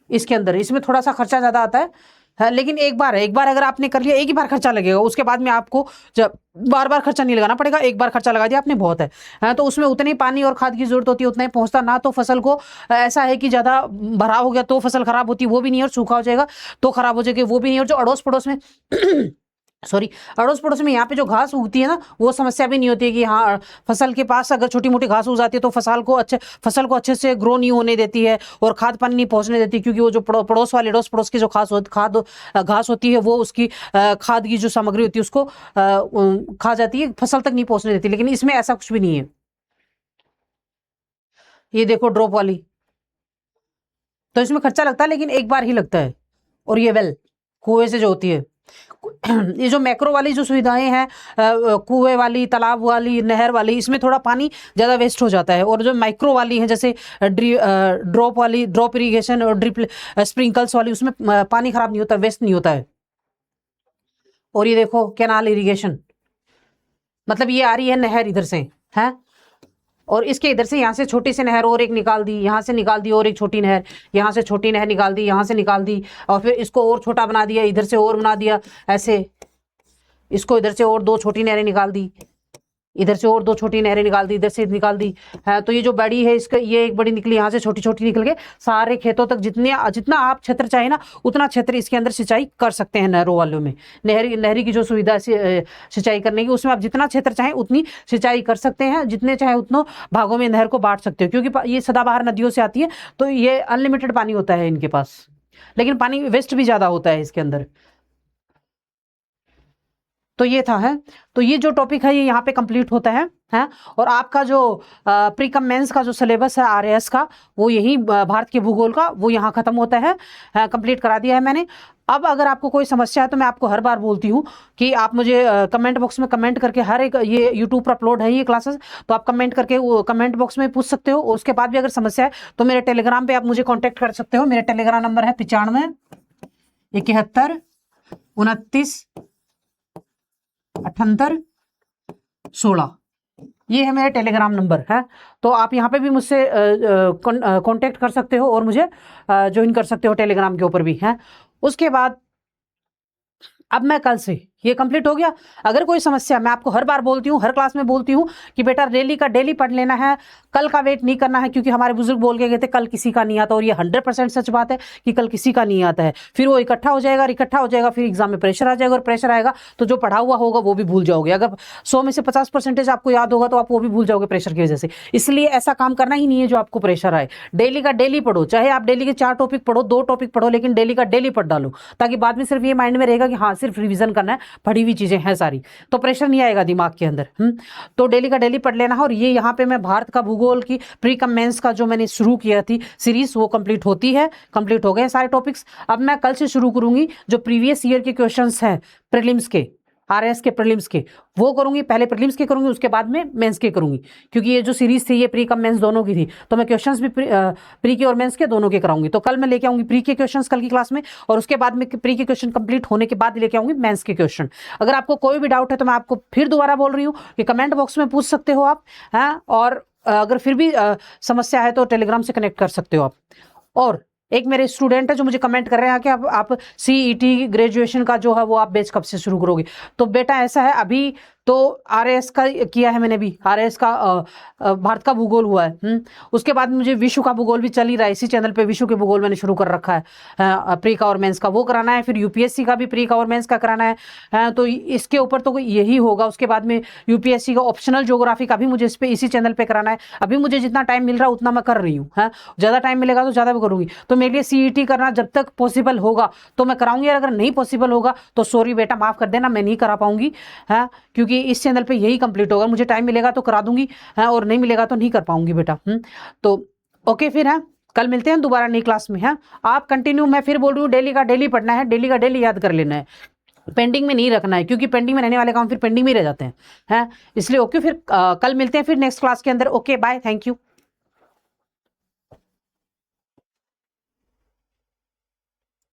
इसके अंदर, इसमें थोड़ा सा खर्चा ज्यादा आता है, लेकिन एक बार अगर आपने कर लिया, एक ही बार खर्चा लगेगा, उसके बाद में आपको जब बार बार खर्चा नहीं लगाना पड़ेगा, एक बार खर्चा लगा दिया आपने बहुत है, तो उसमें उतनी पानी और खाद की जरूरत होती है, उतना ही पहुंचता ना। तो फसल को ऐसा है कि ज्यादा भराव हो गया तो फसल खराब होती है, वो भी नहीं, और सूखा हो जाएगा तो खराब हो जाएगी, वो भी नहीं। और जो अड़ोस पड़ोस में सॉरी, अड़ोस पड़ोस में यहाँ पे जो घास उगती है ना, वो समस्या भी नहीं होती है कि हाँ फसल के पास अगर छोटी मोटी घास उग जाती है तो फसल को अच्छे से ग्रो नहीं होने देती है, और खाद पानी नहीं पहुंचने देती, क्योंकि वो जो पड़ोस वाले अड़ोस पड़ोस की जो घास होती है वो उसकी खाद की जो सामग्री होती है उसको खा जाती है, फसल तक नहीं पहुंचने देती। लेकिन इसमें ऐसा कुछ भी नहीं है। ये देखो ड्रॉप वाली, तो इसमें खर्चा लगता है लेकिन एक बार ही लगता है। और ये वेल, कुएं से जो होती है, ये जो मैक्रो वाली जो सुविधाएं हैं, कुएं वाली, तालाब वाली, नहर वाली, इसमें थोड़ा पानी ज़्यादा वेस्ट हो जाता है। और जो माइक्रो वाली है, जैसे ड्रॉप इरिगेशन और ड्रिप स्प्रिंकल्स वाली, उसमें पानी खराब नहीं होता, वेस्ट नहीं होता है। और ये देखो कैनाल इरिगेशन, मतलब ये आ रही है नहर इधर से, है, और इसके इधर से यहाँ से छोटी सी नहर और एक निकाल दी, यहाँ से निकाल दी और एक छोटी नहर, यहाँ से छोटी नहर निकाल दी, यहाँ से निकाल दी, और फिर इसको और छोटा बना दिया, इधर से और बना दिया ऐसे, इसको इधर से और 2 छोटी नहरें निकाल दी, इधर से और 2 छोटी नहरें निकाल दी, इधर से निकाल दी है। तो ये जो बड़ी है इसका, ये एक बड़ी निकली, यहाँ से छोटी छोटी निकल के सारे खेतों तक जितना आप क्षेत्र चाहे ना उतना क्षेत्र इसके अंदर सिंचाई कर सकते हैं। नहरों वालों में नहरी की जो सुविधा है सिंचाई करने की, उसमें आप जितना क्षेत्र चाहें उतनी सिंचाई कर सकते हैं, जितने चाहे उतनों भागों में नहर को बांट सकते हो, क्योंकि ये सदाबहार नदियों से आती है तो ये अनलिमिटेड पानी होता है इनके पास, लेकिन पानी वेस्ट भी ज्यादा होता है इसके अंदर। तो ये था है, तो ये जो टॉपिक है ये यहाँ पे कंप्लीट होता है। और आपका जो प्री कम मेंस का जो सिलेबस है आरएएस का, वो यही भारत के भूगोल का वो यहाँ खत्म होता है, कंप्लीट करा दिया है मैंने। अब अगर आपको कोई समस्या है तो मैं आपको हर बार बोलती हूँ कि आप मुझे कमेंट बॉक्स में कमेंट करके, हर एक ये यूट्यूब पर अपलोड है ये क्लासेस, तो आप कमेंट करके वो कमेंट बॉक्स में पूछ सकते हो। उसके बाद भी अगर समस्या है तो मेरे टेलीग्राम पे आप मुझे कॉन्टेक्ट कर सकते हो। मेरा टेलीग्राम नंबर है 95 71 29 78 16, ये है मेरा टेलीग्राम नंबर है। तो आप यहाँ पे भी मुझसे कांटेक्ट कर सकते हो और मुझे ज्वाइन कर सकते हो टेलीग्राम के ऊपर भी है। उसके बाद अब मैं कल से ये कंप्लीट हो गया। अगर कोई समस्या, मैं आपको हर बार बोलती हूँ, हर क्लास में बोलती हूँ कि बेटा डेली का डेली पढ़ लेना है, कल का वेट नहीं करना है, क्योंकि हमारे बुजुर्ग बोल के गए थे कल किसी का नहीं आता, और ये 100% सच बात है कि कल किसी का नहीं आता है। फिर वो इकट्ठा हो जाएगा, फिर एग्जाम में प्रेशर आ जाएगा, और प्रेशर आएगा तो जो पढ़ा हुआ होगा वो भी भूल जाओगे। अगर 100 में से 50% आपको याद होगा तो आप वो भी भूल जाओगे प्रेशर की वजह से। इसलिए ऐसा काम करना ही नहीं है जो आपको प्रेशर आए। डेली का डेली पढ़ो, चाहे आप डेली के 4 टॉपिक पढ़ो, 2 टॉपिक पढ़ो, लेकिन डेली का डेली पढ़ डालो, ताकि बाद में सिर्फ ये माइंड में रहेगा कि हाँ सिर्फ रिविजन करना है, पढ़ी हुई चीजें हैं सारी, तो प्रेशर नहीं आएगा दिमाग के अंदर। तो डेली का डेली पढ़ लेना है। और ये यहाँ पे मैं भारत का भूगोल की प्री कम मेंस का जो मैंने शुरू किया थी सीरीज, वो कंप्लीट होती है, कंप्लीट हो गए सारे टॉपिक्स। अब मैं कल से शुरू करूंगी जो प्रीवियस ईयर के क्वेश्चंस हैं प्रीलिम्स के, आरएस के प्रीलिम्स के, वो करूंगी। पहले प्रीलिम्स के करूंगी, उसके बाद में मेंस के करूंगी, क्योंकि ये जो सीरीज थी ये प्री कम मेंस दोनों की थी, तो मैं क्वेश्चंस भी प्री के और मेंस के दोनों के कराऊंगी। तो कल मैं लेके आऊंगी प्री के क्वेश्चंस कल की क्लास में, और उसके बाद में प्री के क्वेश्चन कंप्लीट होने के बाद लेके आऊंगी मेंस के क्वेश्चन। अगर आपको कोई भी डाउट है तो मैं आपको फिर दोबारा बोल रही हूँ कि कमेंट बॉक्स में पूछ सकते हो आप, हैं। और अगर फिर भी समस्या है तो टेलीग्राम से कनेक्ट कर सकते हो आप। और एक मेरे स्टूडेंट है जो मुझे कमेंट कर रहे हैं कि आप सीईटी ग्रेजुएशन का जो है वो आप बैच कब से शुरू करोगे। तो बेटा ऐसा है, अभी तो आरएएस का किया है मैंने, भी आरएएस का भारत का भूगोल हुआ है। उसके बाद मुझे विश्व का भूगोल भी चल ही रहा है, इसी चैनल पे विश्व के भूगोल मैंने शुरू कर रखा है, प्री का और मेंस का वो कराना है। फिर यूपीएससी का भी प्री का और मेंस का कराना है, तो इसके ऊपर तो यही होगा। उसके बाद में यूपीएससी का ऑप्शनल ज्योग्राफी का भी मुझे इस पे इसी चैनल पे कराना है। अभी मुझे जितना टाइम मिल रहा है उतना मैं कर रही हूँ, ज़्यादा टाइम मिलेगा तो ज़्यादा भी करूँगी। तो मेरे लिए सीईटी करना जब तक पॉसिबल होगा तो मैं कराऊंगी, और अगर नहीं पॉसिबल होगा तो सॉरी बेटा माफ़ कर देना, मैं नहीं करा पाऊंगी, क्योंकि इस चैनल पे यही कंप्लीट होगा। मुझे टाइम मिलेगा तो करा दूंगी, और नहीं मिलेगा तो नहीं कर पाऊंगी बेटा। तो ओके, फिर है कल मिलते हैं दोबारा नई क्लास में। आप कंटिन्यू, मैं फिर बोल रही हूँ डेली का डेली पढ़ना है, डेली का डेली याद कर लेना है, पेंडिंग में नहीं रखना है, क्योंकि पेंडिंग में रहने वाले काम फिर पेंडिंग में रह जाते हैं। इसलिए ओके, फिर कल मिलते हैं फिर नेक्स्ट क्लास के अंदर। Okay bye, thank you.